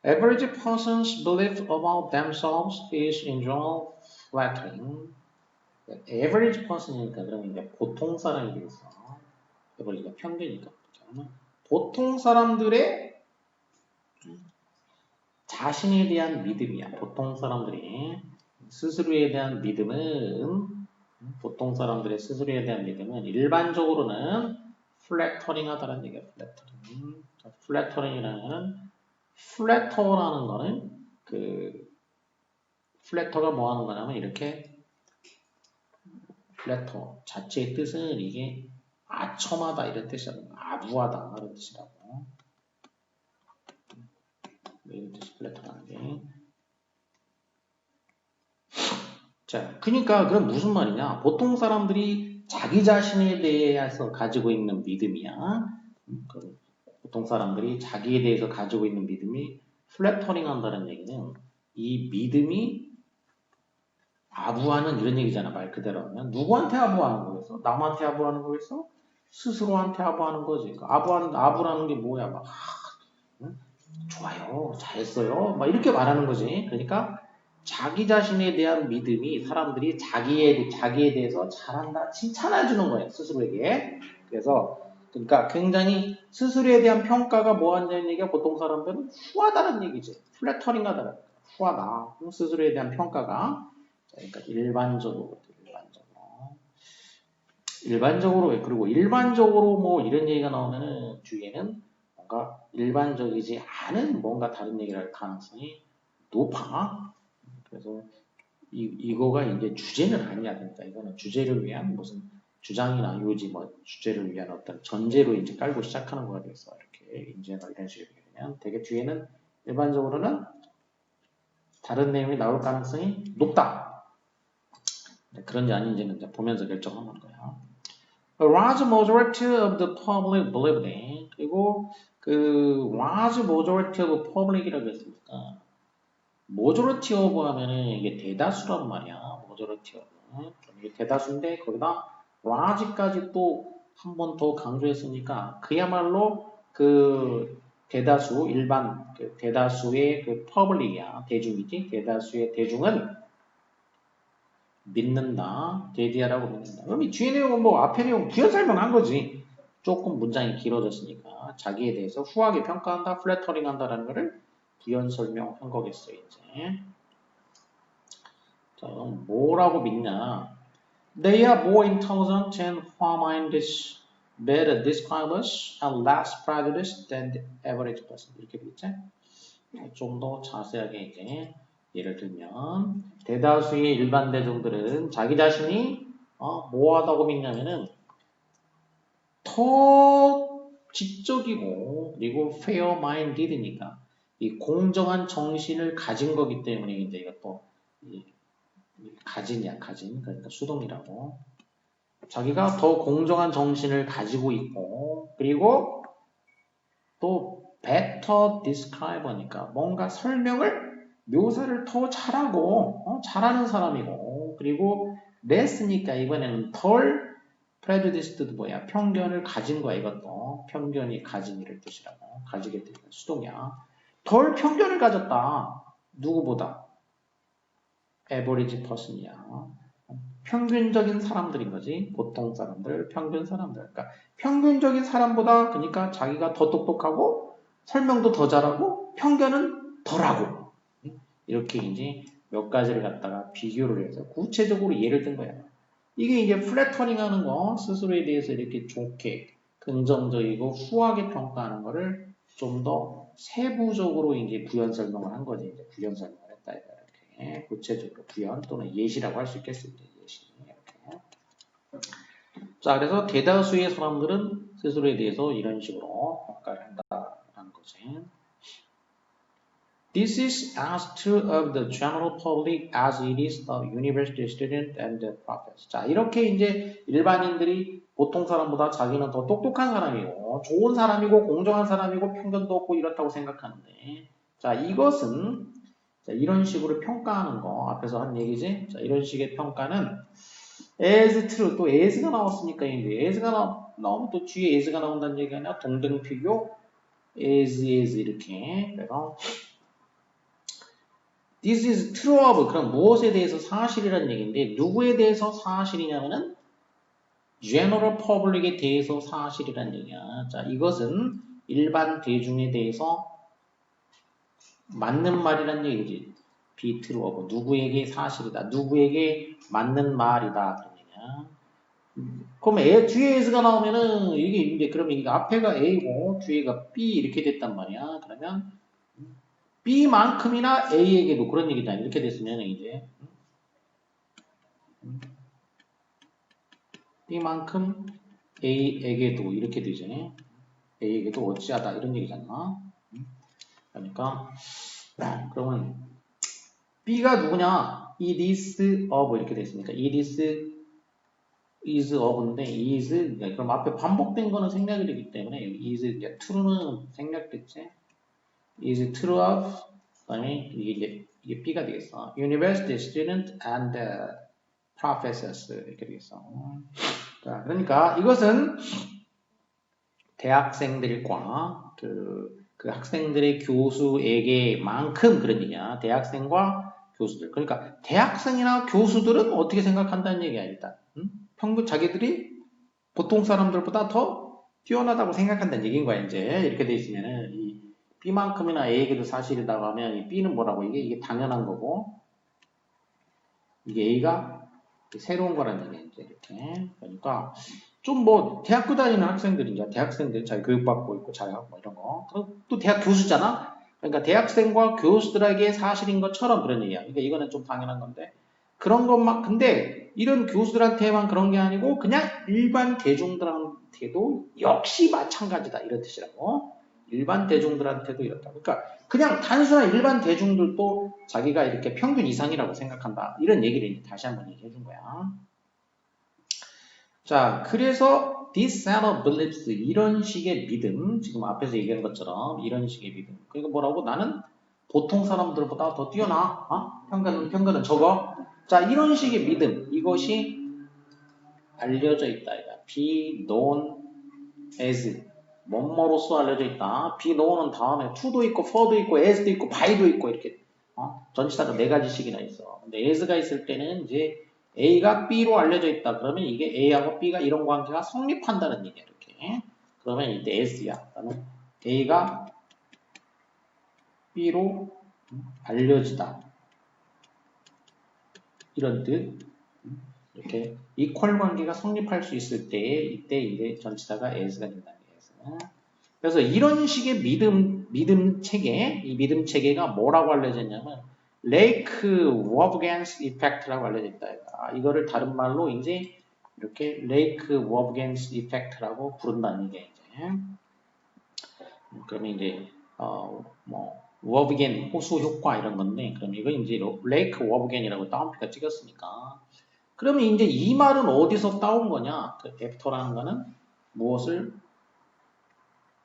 Average person's belief about themselves is in general flattering. Average person이니까 그러면 이제 보통 사람이 되겠어. average가 평균이니까. 보통 사람들의 자신에 대한 믿음이야. 보통 사람들이 스스로에 대한 믿음은 보통 사람들의 스스로에 대한 믿음은 일반적으로는 플래터링하다는 얘기야. 플래터링. 플래터링이라는 플래터라는 거는 그 플래터가 뭐 하는 거냐면 이렇게 플래터 자체의 뜻은 이게 아첨하다 이런 뜻이라고 아부하다 이런 뜻이라고 이런 뜻이 플래터라는 게. 자, 그러니까 그럼 무슨 말이냐? 보통 사람들이 자기 자신에 대해서 가지고 있는 믿음이야. 보통 사람들이 자기에 대해서 가지고 있는 믿음이 플래터링 한다는 얘기는 이 믿음이 아부하는 이런 얘기잖아. 말 그대로 하면. 누구한테 아부하는 거겠어? 남한테 아부하는 거겠어? 스스로한테 아부하는 거지. 아부라는 게 뭐야? 막 좋아요. 잘했어요. 막 이렇게 말하는 거지. 그러니까 자기 자신에 대한 믿음이 사람들이 자기에 대해서 잘한다, 칭찬해 주는 거예요. 스스로에게. 그래서 그러니까 굉장히 스스로에 대한 평가가 뭐 한다는 얘기가 보통 사람들은 후하다는 얘기지. 플래터링하다는 후하다. 스스로에 대한 평가가. 그러니까 일반적으로 그리고 일반적으로 뭐 이런 얘기가 나오면은 뒤에는 뭔가 일반적이지 않은 뭔가 다른 얘기를 할 가능성이 높아. 그래서 이거가 이제 주제는 아니야. 그러니까 이거는 주제를 위한 무슨 주장이나 요지 뭐 주제를 위한 어떤 전제로 이제 깔고 시작하는 거가 돼서 이렇게 인제나 이런 식으로 되면 되게 뒤에는 일반적으로는 다른 내용이 나올 가능성이 높다. 그런지 아닌지는 이제 보면서 결정하는 거야. A large majority of the public believed in. 그리고 그 large majority of public이라고 했으니까 majority of 하면은 이게 대다수란 말이야. majority of. 이게 대다수인데 거기다 large까지 또 한 번 더 강조했으니까 그야말로 그 대다수 일반 그 대다수의 그 public이야. 대중이지. 대다수의 대중은 믿는다. 데디아라고 믿는다. 그럼 이 뒤에 내용은 뭐 앞에 내용 부연 설명한 거지. 조금 문장이 길어졌으니까 자기에 대해서 후하게 평가한다, 플래터링 한다라는 거를 부연 설명한 거겠어요, 이제. 자, 뭐라고 믿냐? They are more intelligent and far-minded, better disciples, and less prejudiced than the average person. 이렇게 되겠지? 좀 더 자세하게 이제 예를 들면 대다수의 일반 대중들은 자기 자신이 뭐하다고 믿냐면은 더 지적이고 그리고 fair-minded니까 이 공정한 정신을 가진 거기 때문에 이제 이것도 가진 그러니까 수동이라고 자기가 더 공정한 정신을 가지고 있고 그리고 또 better describer니까 뭔가 묘사를 더 잘하고 잘하는 사람이고 그리고 less니까 이번에는 덜 prejudiced도 뭐야 편견을 가진 거야 이것도 편견이 가진 이를 뜻이라고 가지게 되는 수동이야 덜 편견을 가졌다 누구보다 average person이야 평균적인 사람들인 거지 보통 사람들 평균 사람들 그러니까 평균적인 사람보다 그러니까 자기가 더 똑똑하고 설명도 더 잘하고 편견은 덜하고 이렇게 이제 몇 가지를 갖다가 비교를 해서 구체적으로 예를 든 거야. 이게 이제 플래터링 하는 거 스스로에 대해서 이렇게 좋게 긍정적이고 후하게 평가하는 거를 좀 더 세부적으로 이제 부연 설명을 한 거지. 이제 부연 설명을 했다. 이렇게 구체적으로 부연 또는 예시라고 할 수 있겠습니다. 예시 이렇게. 자, 그래서 대다수의 사람들은 스스로에 대해서 이런 식으로 평가를 한다라는 거지. This is as true of the general public as it is of university student and the professor. 자, 이렇게 이제 일반인들이 보통 사람보다 자기는 더 똑똑한 사람이고, 좋은 사람이고, 공정한 사람이고, 편견도 없고 이렇다고 생각하는데, 자, 이것은 자, 이런 식으로 평가하는 거 앞에서 한 얘기지. 자, 이런 식의 평가는 as true 또 as가 나왔으니까 이제 as가 나오면 또 뒤에 as가 나온다는 얘기 아니야? 동등 비교 as 이렇게. 그래서 This is true of 그럼 무엇에 대해서 사실이라는 얘기인데 누구에 대해서 사실이냐면은 general public에 대해서 사실이라는 얘기야. 자, 이것은 일반 대중에 대해서 맞는 말이라는 얘기지. be true of 누구에게 사실이다. 누구에게 맞는 말이다. 그런 얘기야. 그럼 뒤에 as가 나오면은 이게 이제 그러면 이게 앞에가 a고 뒤에가 b 이렇게 됐단 말이야. 그러면 B만큼이나 A에게도 그런 얘기다. 이렇게 됐으면 이제 B만큼 A에게도 이렇게 되지. A에게도 어찌하다 이런 얘기잖아. 그러니까 그러면 B가 누구냐? It is of 이렇게 됐으니까 it is of인데 is 그럼 앞에 반복된 거는 생략이 되기 때문에 is true는 생략됐지. is true of 그다음에 이게 B가 되겠어. University student and professors 이렇게 되겠어. 자, 그러니까 이것은 대학생들과 그 학생들의 교수에게만큼 그런 얘기야. 대학생과 교수들. 그러니까 대학생이나 교수들은 어떻게 생각한다는 얘기야 일단. 평균 자기들이 보통 사람들보다 더 뛰어나다고 생각한다는 얘기인 거야 이제. 이렇게 돼 있으면은 이 B만큼이나 A에게도 사실이라고 하면 이 B는 뭐라고 이게 당연한 거고 이게 A가 새로운 거라는 얘기야 이제 이렇게. 그러니까 좀 뭐 대학교 다니는 학생들이 이제 대학생들 잘 교육받고 있고 잘 뭐 이런 거. 또 대학 교수잖아. 그러니까 대학생과 교수들에게 사실인 것처럼 그런 얘기야. 그러니까 이거는 좀 당연한 건데 그런 것만 근데 이런 교수들한테만 그런 게 아니고 그냥 일반 대중들한테도 역시 마찬가지다 이런 뜻이라고. 일반 대중들한테도 이렇다. 그러니까 그냥 단순한 일반 대중들도 자기가 이렇게 평균 이상이라고 생각한다. 이런 얘기를 이제 다시 한번 얘기해 준 거야. 자, 그래서 this set of beliefs 이런 식의 믿음, 지금 앞에서 얘기한 것처럼 이런 식의 믿음. 그러니까 뭐라고? 나는 보통 사람들보다 더 뛰어나. 평균은 적어. 자, 이런 식의 믿음. 이것이 알려져 있다. be known as 뭐뭐로서 알려져 있다. be known은 다음에 to도 있고 for도 있고 as도 있고 by도 있고 이렇게 전치사가 4가지씩이나 있어. 근데 as가 있을 때는 이제 A가 B로 알려져 있다. 그러면 이게 A하고 B가 이런 관계가 성립한다는 얘기야. 이렇게. 그러면 이제 S야. 그러면 A가 B로 알려지다. 이런 뜻. 이렇게 이퀄 관계가 성립할 수 있을 때 이때 이제 전치사가 S가 된다는 얘기예요. 그래서 이런 식의 믿음 체계, 이 믿음 체계가 뭐라고 알려져 있냐면 레이크 워브겐스 이펙트라고 알려져 있다. 이거를 다른 말로 이제 이렇게 레이크 워브겐스 이펙트라고 부른다는 얘기예요. 그러면 이제 뭐 워브겐 호수 효과 이런 건데 그럼 이거 이제 레이크 워브겐이라고 따옴표가 찍었으니까 그러면 이제 이 말은 어디서 따온 거냐? 그 애프터라는 거는 무엇을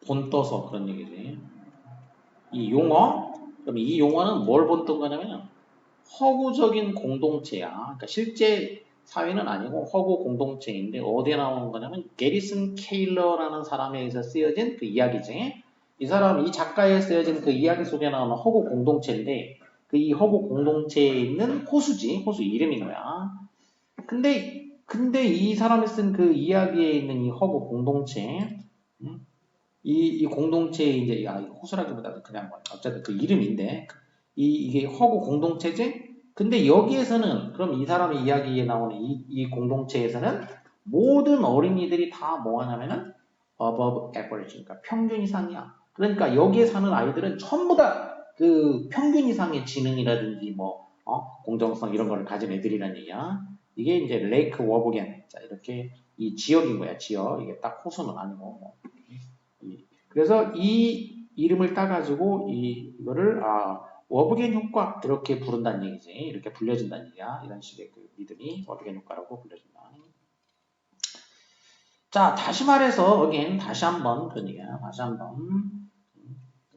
본떠서 그런 얘기지. 이 용어, 그럼 이 용어는 뭘 본뜬 거냐면 허구적인 공동체야. 그러니까 실제 사회는 아니고 허구 공동체인데 어디에 나오는 거냐면 게리슨 케일러라는 사람에 의해서 쓰여진 그 이야기지. 이 사람, 이 작가에 쓰여진 그 이야기 속에 나오는 허구 공동체인데 그 이 허구 공동체에 있는 호수지. 호수 이름인 거야. 근데 이 사람이 쓴 그 이야기에 있는 이 허구 공동체 이 공동체에 이제 호수라기보다는 그냥 뭐 어쨌든 그 이름인데 이게 허구 공동체지. 근데 여기에서는 그럼 이 사람의 이야기에 나오는 이 공동체에서는 모든 어린이들이 다 뭐하냐면은 above average, 그러니까 평균 이상이야. 그러니까 여기에 사는 아이들은 전부 다 그 평균 이상의 지능이라든지 뭐 공정성 이런 거를 가진 애들이란 얘기야. 이게 이제 레이크 워브겐, 자 이렇게 이 지역인 거야. 지역. 이게 딱 호수는 아니고 뭐. 그래서 이 이름을 따가지고 이거를 워브겐 효과 이렇게 부른다는 얘기지. 이렇게 불려진다는 얘기야. 이런 식의 그 믿음이 워브겐 효과라고 불려진다. 자, 다시 말해서 again 다시 한번 그런 얘기야. 다시 한번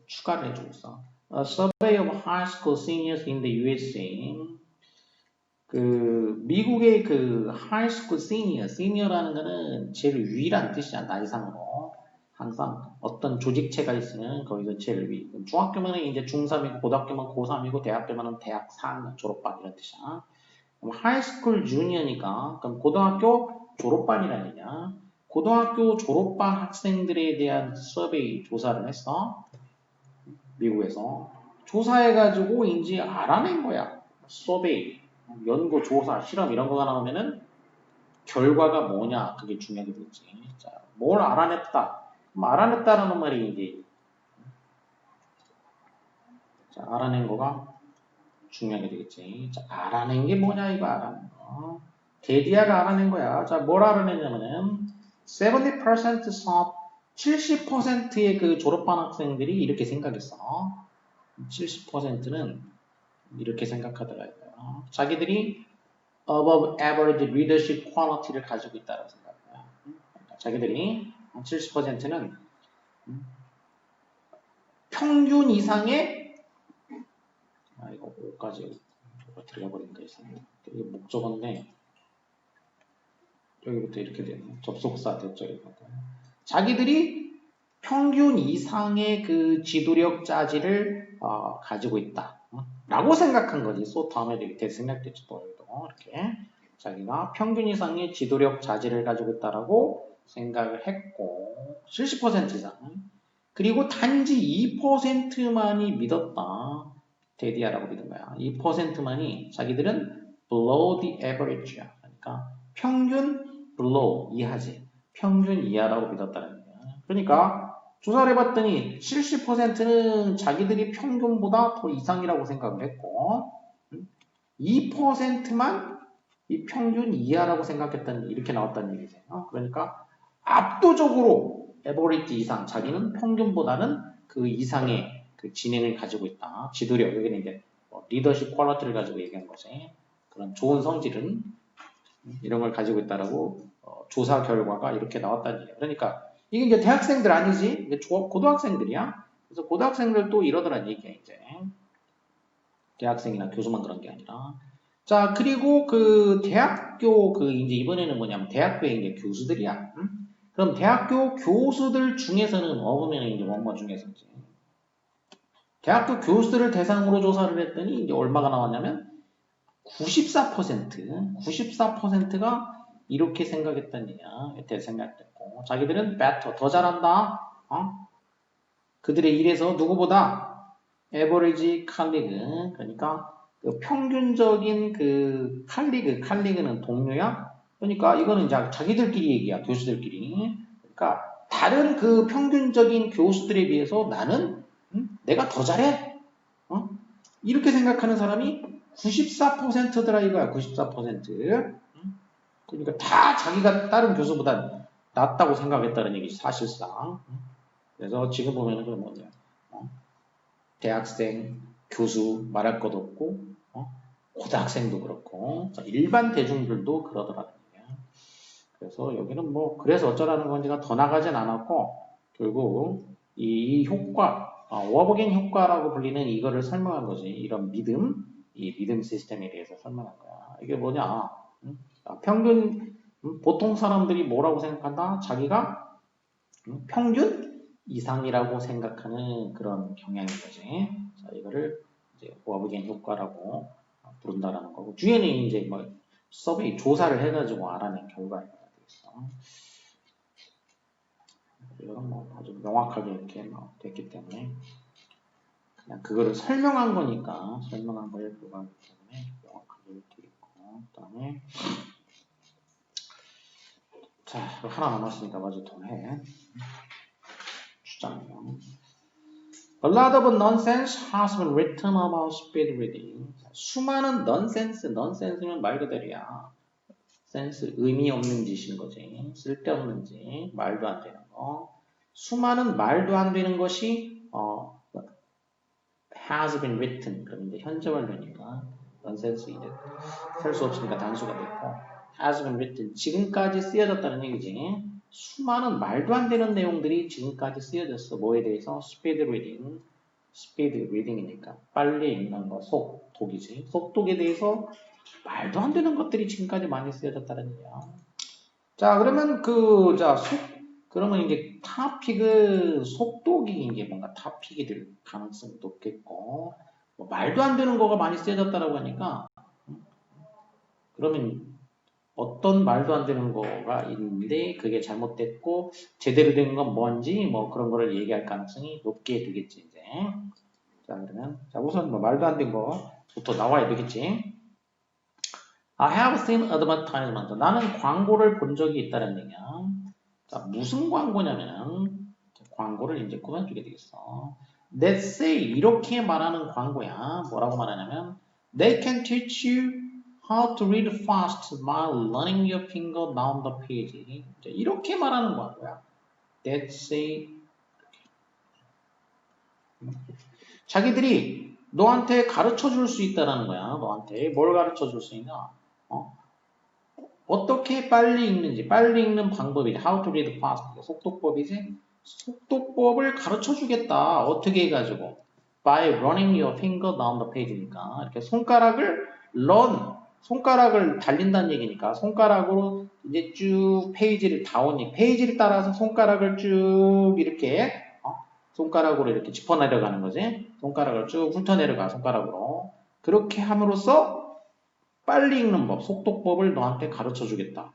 추가를 해주고 있어. A survey of high school seniors in the USA. 그 미국의 그 high school senior라는 거는 제일 위라는 뜻이야. 나이상으로. 항상 어떤 조직체가 있으면 거기서 제일 위. 중학교면 이제 중3이고 고등학교면 고3이고 대학교면 대학 4학년 졸업반 이런 뜻이야. 그럼 하이스쿨 주니어니까 그럼 고등학교 졸업반이라는 얘기야. 고등학교 졸업반 학생들에 대한 서베이 조사를 했어. 미국에서. 조사해가지고 이제 알아낸 거야. 서베이, 연구, 조사, 실험 이런 거가 나오면은 결과가 뭐냐 그게 중요하게 되지. 자, 뭘 알아냈다. 그럼 알아냈다라는 말이 이제 자, 알아낸 거가 중요하게 되겠지. 자, 알아낸 게 뭐냐 이거 알아낸 거. 데디아가 알아낸 거야. 자, 뭘 알아냈냐면은 70% sup 70%의 그 졸업반 학생들이 이렇게 생각했어. 70%는 이렇게 생각하더라고요. 자기들이 above average leadership quality를 가지고 있다고 생각해요. 그러니까 자기들이 70%는 평균 이상의 이거 5까지 들어가버린 거 있었네. 이게 목적어인데 여기부터 이렇게 되네. 접속사 대절이거든. 자기들이 평균 이상의 그 지도력 자질을 가지고 있다. 라고 생각한 거지. 소 다음에 이렇게 생략됐지 또 이렇게 자기가 평균 이상의 지도력 자질을 가지고 있다라고 생각을 했고 70% 이상 그리고 단지 2%만이 믿었다. 데디아라고 믿은 거야. 2%만이 자기들은 below the average야. 그러니까 평균 below 이하지. 평균 이하라고 믿었다는 거야. 그러니까 조사를 해봤더니 70%는 자기들이 평균보다 더 이상이라고 생각을 했고 2%만 이 평균 이하라고 생각했다는 이렇게 나왔다는 얘기죠. 그러니까 압도적으로 에버리지 이상 자기는 평균보다는 그 이상의 그 진행을 가지고 있다. 지도력 여기는 이제 리더십 퀄리티를 가지고 얘기한 거지. 그런 좋은 성질은 이런 걸 가지고 있다라고 조사 결과가 이렇게 나왔다는 얘기야. 그러니까 이게 이제 대학생들 아니지? 이게 고등학생들이야. 그래서 고등학생들도 이러더란 얘기야 이제. 대학생이나 교수만 그런 게 아니라. 자, 그리고 그 대학교 그 이제 이번에는 뭐냐면 대학교의 이제 교수들이야. 응? 그럼 대학교 교수들 중에서는 어보면 이제 원모 중에서지. 대학교 교수들을 대상으로 조사를 했더니 이제 얼마가 나왔냐면 94%가 이렇게 생각했다는 얘기야. 이렇게 생각됐고 자기들은 better, 더 잘한다. 그들의 일에서 누구보다 average colleague, 그러니까 그 평균적인 그 칼리그는 동료야. 그러니까 이거는 이제 자기들끼리 얘기야, 교수들끼리. 그러니까 다른 그 평균적인 교수들에 비해서 나는 내가 더 잘해. 이렇게 생각하는 사람이 94%더라 이거야. 94%. 그러니까 다 자기가 다른 교수보다 낫다고 생각했다는 얘기지 사실상. 그래서 지금 보면은 그 뭐냐, 대학생, 교수 말할 것도 없고, 고등학생도 그렇고, 일반 대중들도 그러더라고요. 그래서 여기는 뭐 그래서 어쩌라는 건지가 더 나가진 않았고 결국 이 효과, 워버겐 효과라고 불리는 이거를 설명한 거지. 이런 믿음, 이 믿음 시스템에 대해서 설명한 거야. 이게 뭐냐? 평균 보통 사람들이 뭐라고 생각한다? 자기가 평균 이상이라고 생각하는 그런 경향인 거지. 자, 이거를 이제 워버겐 효과라고 부른다라는 거고 뒤에는 이제 뭐 서베이 조사를 해가지고 알아낸 결과가 되겠어. 이건 뭐 아주 명확하게 이렇게 됐기 때문에 그냥 그거를 설명한 거니까 설명한 거에 불과하기 때문에 명확하게 이렇게 있고 그다음에 자 하나 남았으니까 마저 더 해. 주장명. A lot of nonsense has been written about speed reading. 수많은 nonsense면 말 그대로야. 센스, 의미 없는 짓인 거지. 쓸데없는 짓, 말도 안 되는 거. 수많은 말도 안 되는 것이 has been written. 그럼 이제 현재 완료니까 nonsense 이제 셀 수 없으니까 단수가 됐고 has been written. 지금까지 쓰여졌다는 얘기지. 수많은 말도 안 되는 내용들이 지금까지 쓰여졌어. 뭐에 대해서? speed reading. speed reading이니까 빨리 읽는 거, 속독이지. 속독에 대해서 말도 안 되는 것들이 지금까지 많이 쓰여졌다는 얘기야. 자, 그러면 그러면 이제 타픽은 속독이 이제 뭔가 타픽이 될 가능성이 높겠고, 뭐 말도 안 되는 거가 많이 쓰여졌다라고 하니까, 그러면 어떤 말도 안 되는 거가 있는데 그게 잘못됐고 제대로 된 건 뭔지 뭐 그런 거를 얘기할 가능성이 높게 되겠지 이제. 자, 그러면 우선 뭐 말도 안 된 거부터 나와야 되겠지. I have seen advertisement. 나는 광고를 본 적이 있다는 얘기야. 자, 무슨 광고냐면 광고를 이제 꾸며주게 되겠어. Let's say 이렇게 말하는 광고야. 뭐라고 말하냐면 They can teach you how to read fast by running your finger down the page. 이렇게 말하는 광고야. Let's say 자기들이 너한테 가르쳐 줄 수 있다는 거야. 너한테 뭘 가르쳐 줄 수 있냐? 어떻게 빨리 읽는지, 빨리 읽는 방법이지. How to read fast. 속독법이지. 속독법을 가르쳐 주겠다. 어떻게 해가지고? By running your finger down the page니까. 이렇게 손가락을 손가락을 달린다는 얘기니까. 손가락으로 이제 쭉 페이지를 따라서 손가락을 쭉 이렇게, 손가락으로 이렇게 짚어내려가는 거지. 손가락을 쭉 훑어내려가, 손가락으로. 그렇게 함으로써 빨리 읽는 법, 속독법을 너한테 가르쳐 주겠다.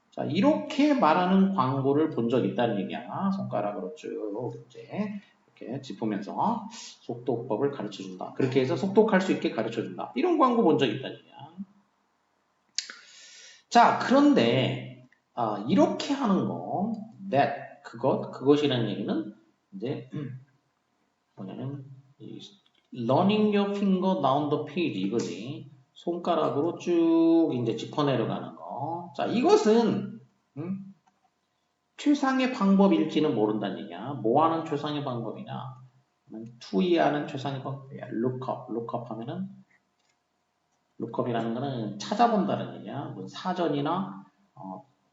자, 이렇게 말하는 광고를 본 적 있다는 얘기야. 손가락으로 쭉 이제 이렇게 짚으면서 속독법을 가르쳐 준다. 그렇게 해서 속독할 수 있게 가르쳐 준다. 이런 광고 본 적 있다는 얘기야. 자, 그런데 이렇게 하는 거, 그것이라는 얘기는 이제 뭐냐면 running your finger down the page 이거지. 손가락으로 쭉 이제 짚어내려가는 거. 자, 이것은 최상의 방법일지는 모른다는 얘기야. 뭐 하는 최상의 방법이냐? 투이하는 최상의 방법이야. look up 하면은 lookup이라는 거는 찾아본다는 얘기야. 뭐 사전이나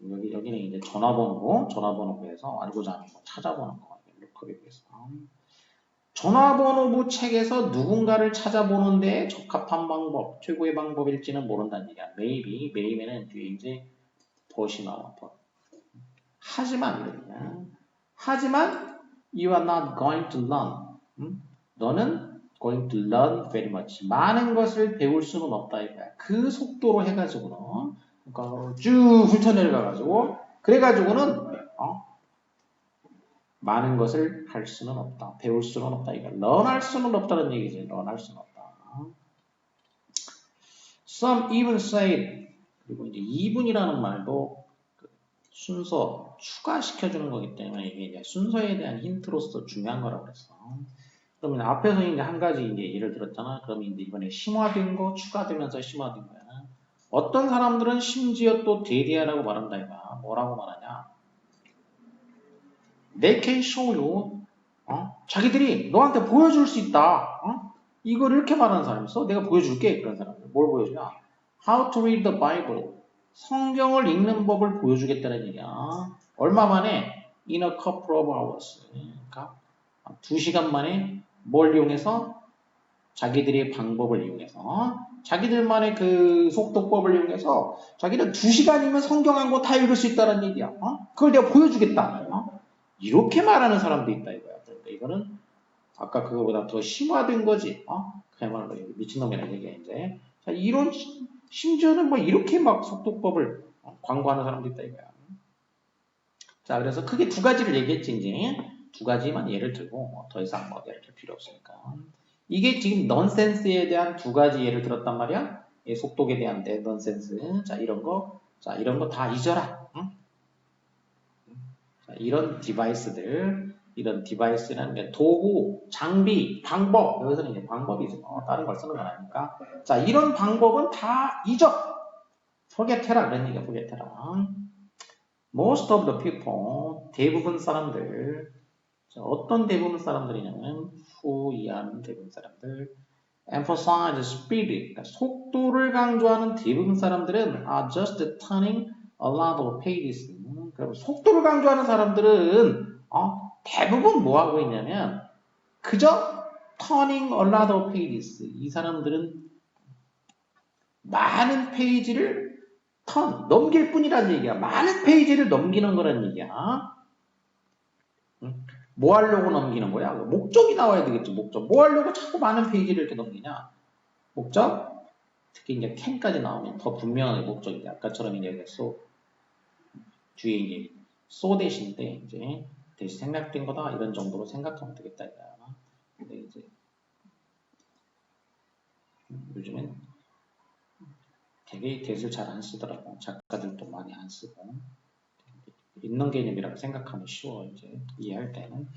여기는 이제 전화번호부에서 알고자 하는 거 찾아보는 거. lookup에 비해서. 전화번호부 책에서 누군가를 찾아보는데 적합한 방법, 최고의 방법일지는 모른다는 얘기야. maybe는 뒤에 이제 벗이 나와. 하지만 you are not going to learn. 너는 going to learn very much. 많은 것을 배울 수는 없다 이거야. 그 속도로 해가지고는 그러니까 쭉 훑어내려가가지고 그래가지고는 많은 것을 할 수는 없다. 배울 수는 없다. 이거 learn할 수는 없다는 얘기지. learn할 수는 없다. Some even say 그리고 이제 even이라는 말도 순서 추가시켜주는 거기 때문에 이게 이제 순서에 대한 힌트로서 중요한 거라고 그랬어. 그러면 앞에서 이제 한 가지 이제 예를 들었잖아. 그러면 이제 이번에 심화된 거 추가되면서 심화된 거야. 어떤 사람들은 심지어 또 대대하라고 말한다 이거야. 뭐라고 말하냐? They can show you. 자기들이 너한테 보여줄 수 있다. 이걸 이렇게 말하는 사람이 있어. 내가 보여줄게. 그런 사람들. 뭘 보여주냐? How to read the Bible. 성경을 읽는 법을 보여주겠다는 얘기야. 얼마 만에? In a couple of hours. 그러니까 2시간 만에 뭘 이용해서? 자기들의 방법을 이용해서 자기들만의 그 속독법을 이용해서 자기는 2시간이면 성경 한 권 다 읽을 수 있다는 얘기야. 그걸 내가 보여주겠다. 이렇게 말하는 사람도 있다 이거야. 그러니까 이거는 아까 그거보다 더 심화된 거지. 그야말로 미친놈이라는 얘기야 이제. 자, 이런 심지어는 뭐 이렇게 막 속독법을 광고하는 사람도 있다 이거야. 자, 그래서 크게 두 가지를 얘기했지 이제. 두 가지만 예를 들고 더 이상 뭐 예를 들 필요 없으니까. 이게 지금 넌센스에 대한 두 가지 예를 들었단 말이야. 속독에 대한 넌센스. 자, 이런 거 다 잊어라. 자, 이런 디바이스라는 게 도구, 장비, 방법. 여기서는 이제 방법이지. 다른 걸 쓰는 건 아니니까. 자, 이런 방법은 다 잊어. forget해라. 그런 얘기야, forget해라. Most of the people, 대부분 사람들, 자, 어떤 대부분 사람들이냐면 who 이해하는 대부분 사람들 emphasize speed, 그러니까 속도를 강조하는 대부분 사람들은 are just turning a lot of pages. 그럼 속도를 강조하는 사람들은 대부분 뭐 하고 있냐면 그저 turning a lot of pages. 이 사람들은 많은 페이지를 넘길 뿐이라는 얘기야. 많은 페이지를 넘기는 거란 얘기야. 뭐 하려고 넘기는 거야? 목적이 나와야 되겠지, 목적. 뭐 하려고 자꾸 많은 페이지를 이렇게 넘기냐? 목적? 특히 이제 can까지 나오면 더 분명하게 목적이 돼. 아까처럼 이제 뒤에 이제 대신데 이제 대신 생략된 거다 이런 정도로 생각하면 되겠다 이거야. 근데 이제 요즘엔 되게 대을 잘 안 쓰더라고. 작가들도 많이 안 쓰고 있는 개념이라고 생각하면 쉬워 이제 이해할 때는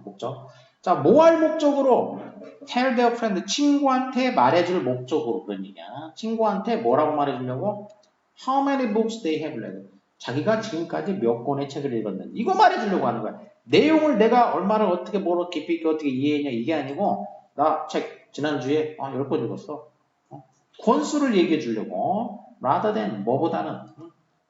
목적. 자, 뭐 할 목적으로? Tell their friend, 친구한테 말해줄 목적으로 그런 얘기야. 친구한테 뭐라고 말해주려고? How many books they have read? 자기가 지금까지 몇 권의 책을 읽었는지 이거 말해주려고 하는 거야. 내용을 내가 얼마나 어떻게 뭐로 깊이 있게 어떻게 이해했냐 이게 아니고 나 책 지난주에 10권 읽었어. 권수를 얘기해 주려고 rather than 뭐보다는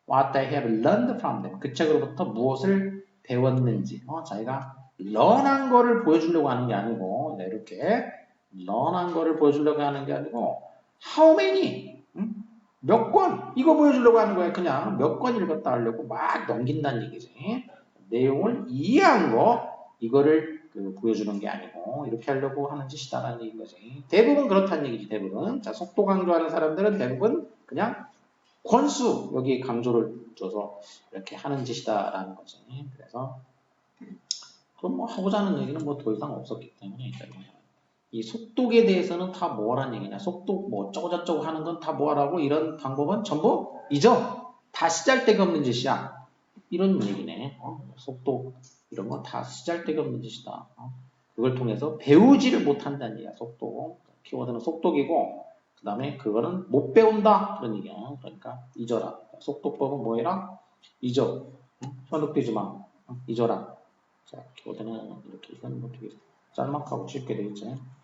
what they have learned from them. 그 책으로부터 무엇을 배웠는지 자기가 learn한 거를 보여주려고 하는 게 아니고 이렇게 learn한 거를 보여주려고 하는 게 아니고 how many 몇 권 이거 보여주려고 하는 거야. 그냥 몇 권 읽었다 하려고 막 넘긴다는 얘기지. 내용을 이해한 거 이거를 보여주는 게 아니고 이렇게 하려고 하는 짓이다라는 얘기인 거지. 대부분 그렇다는 얘기지. 대부분. 자, 속도 강조하는 사람들은 대부분 그냥 권수 여기 강조를 줘서 이렇게 하는 짓이다라는 거지. 그래서 그럼 뭐 하고자 하는 얘기는 뭐 더 이상 없었기 때문에 이 속독에 대해서는 다 뭐라는 얘기냐. 속독 뭐 어쩌고저쩌고 하는 건 다 뭐라고 이런 방법은 전부 잊어. 다 쓰잘데기 없는 짓이야. 이런 얘기네. 속독 이런 거 다 쓰잘데기 없는 짓이다. 그걸 통해서 배우지를 못한다는 얘기야. 속독. 키워드는 속독이고 그 다음에 그거는 못 배운다. 그런 얘기야. 그러니까 잊어라. 속독법은 뭐해라? 잊어. 현혹되지 마. 잊어라. 자, 키워드는 이렇게 이건 뭐 되게 짤막하고 쉽게 되겠지.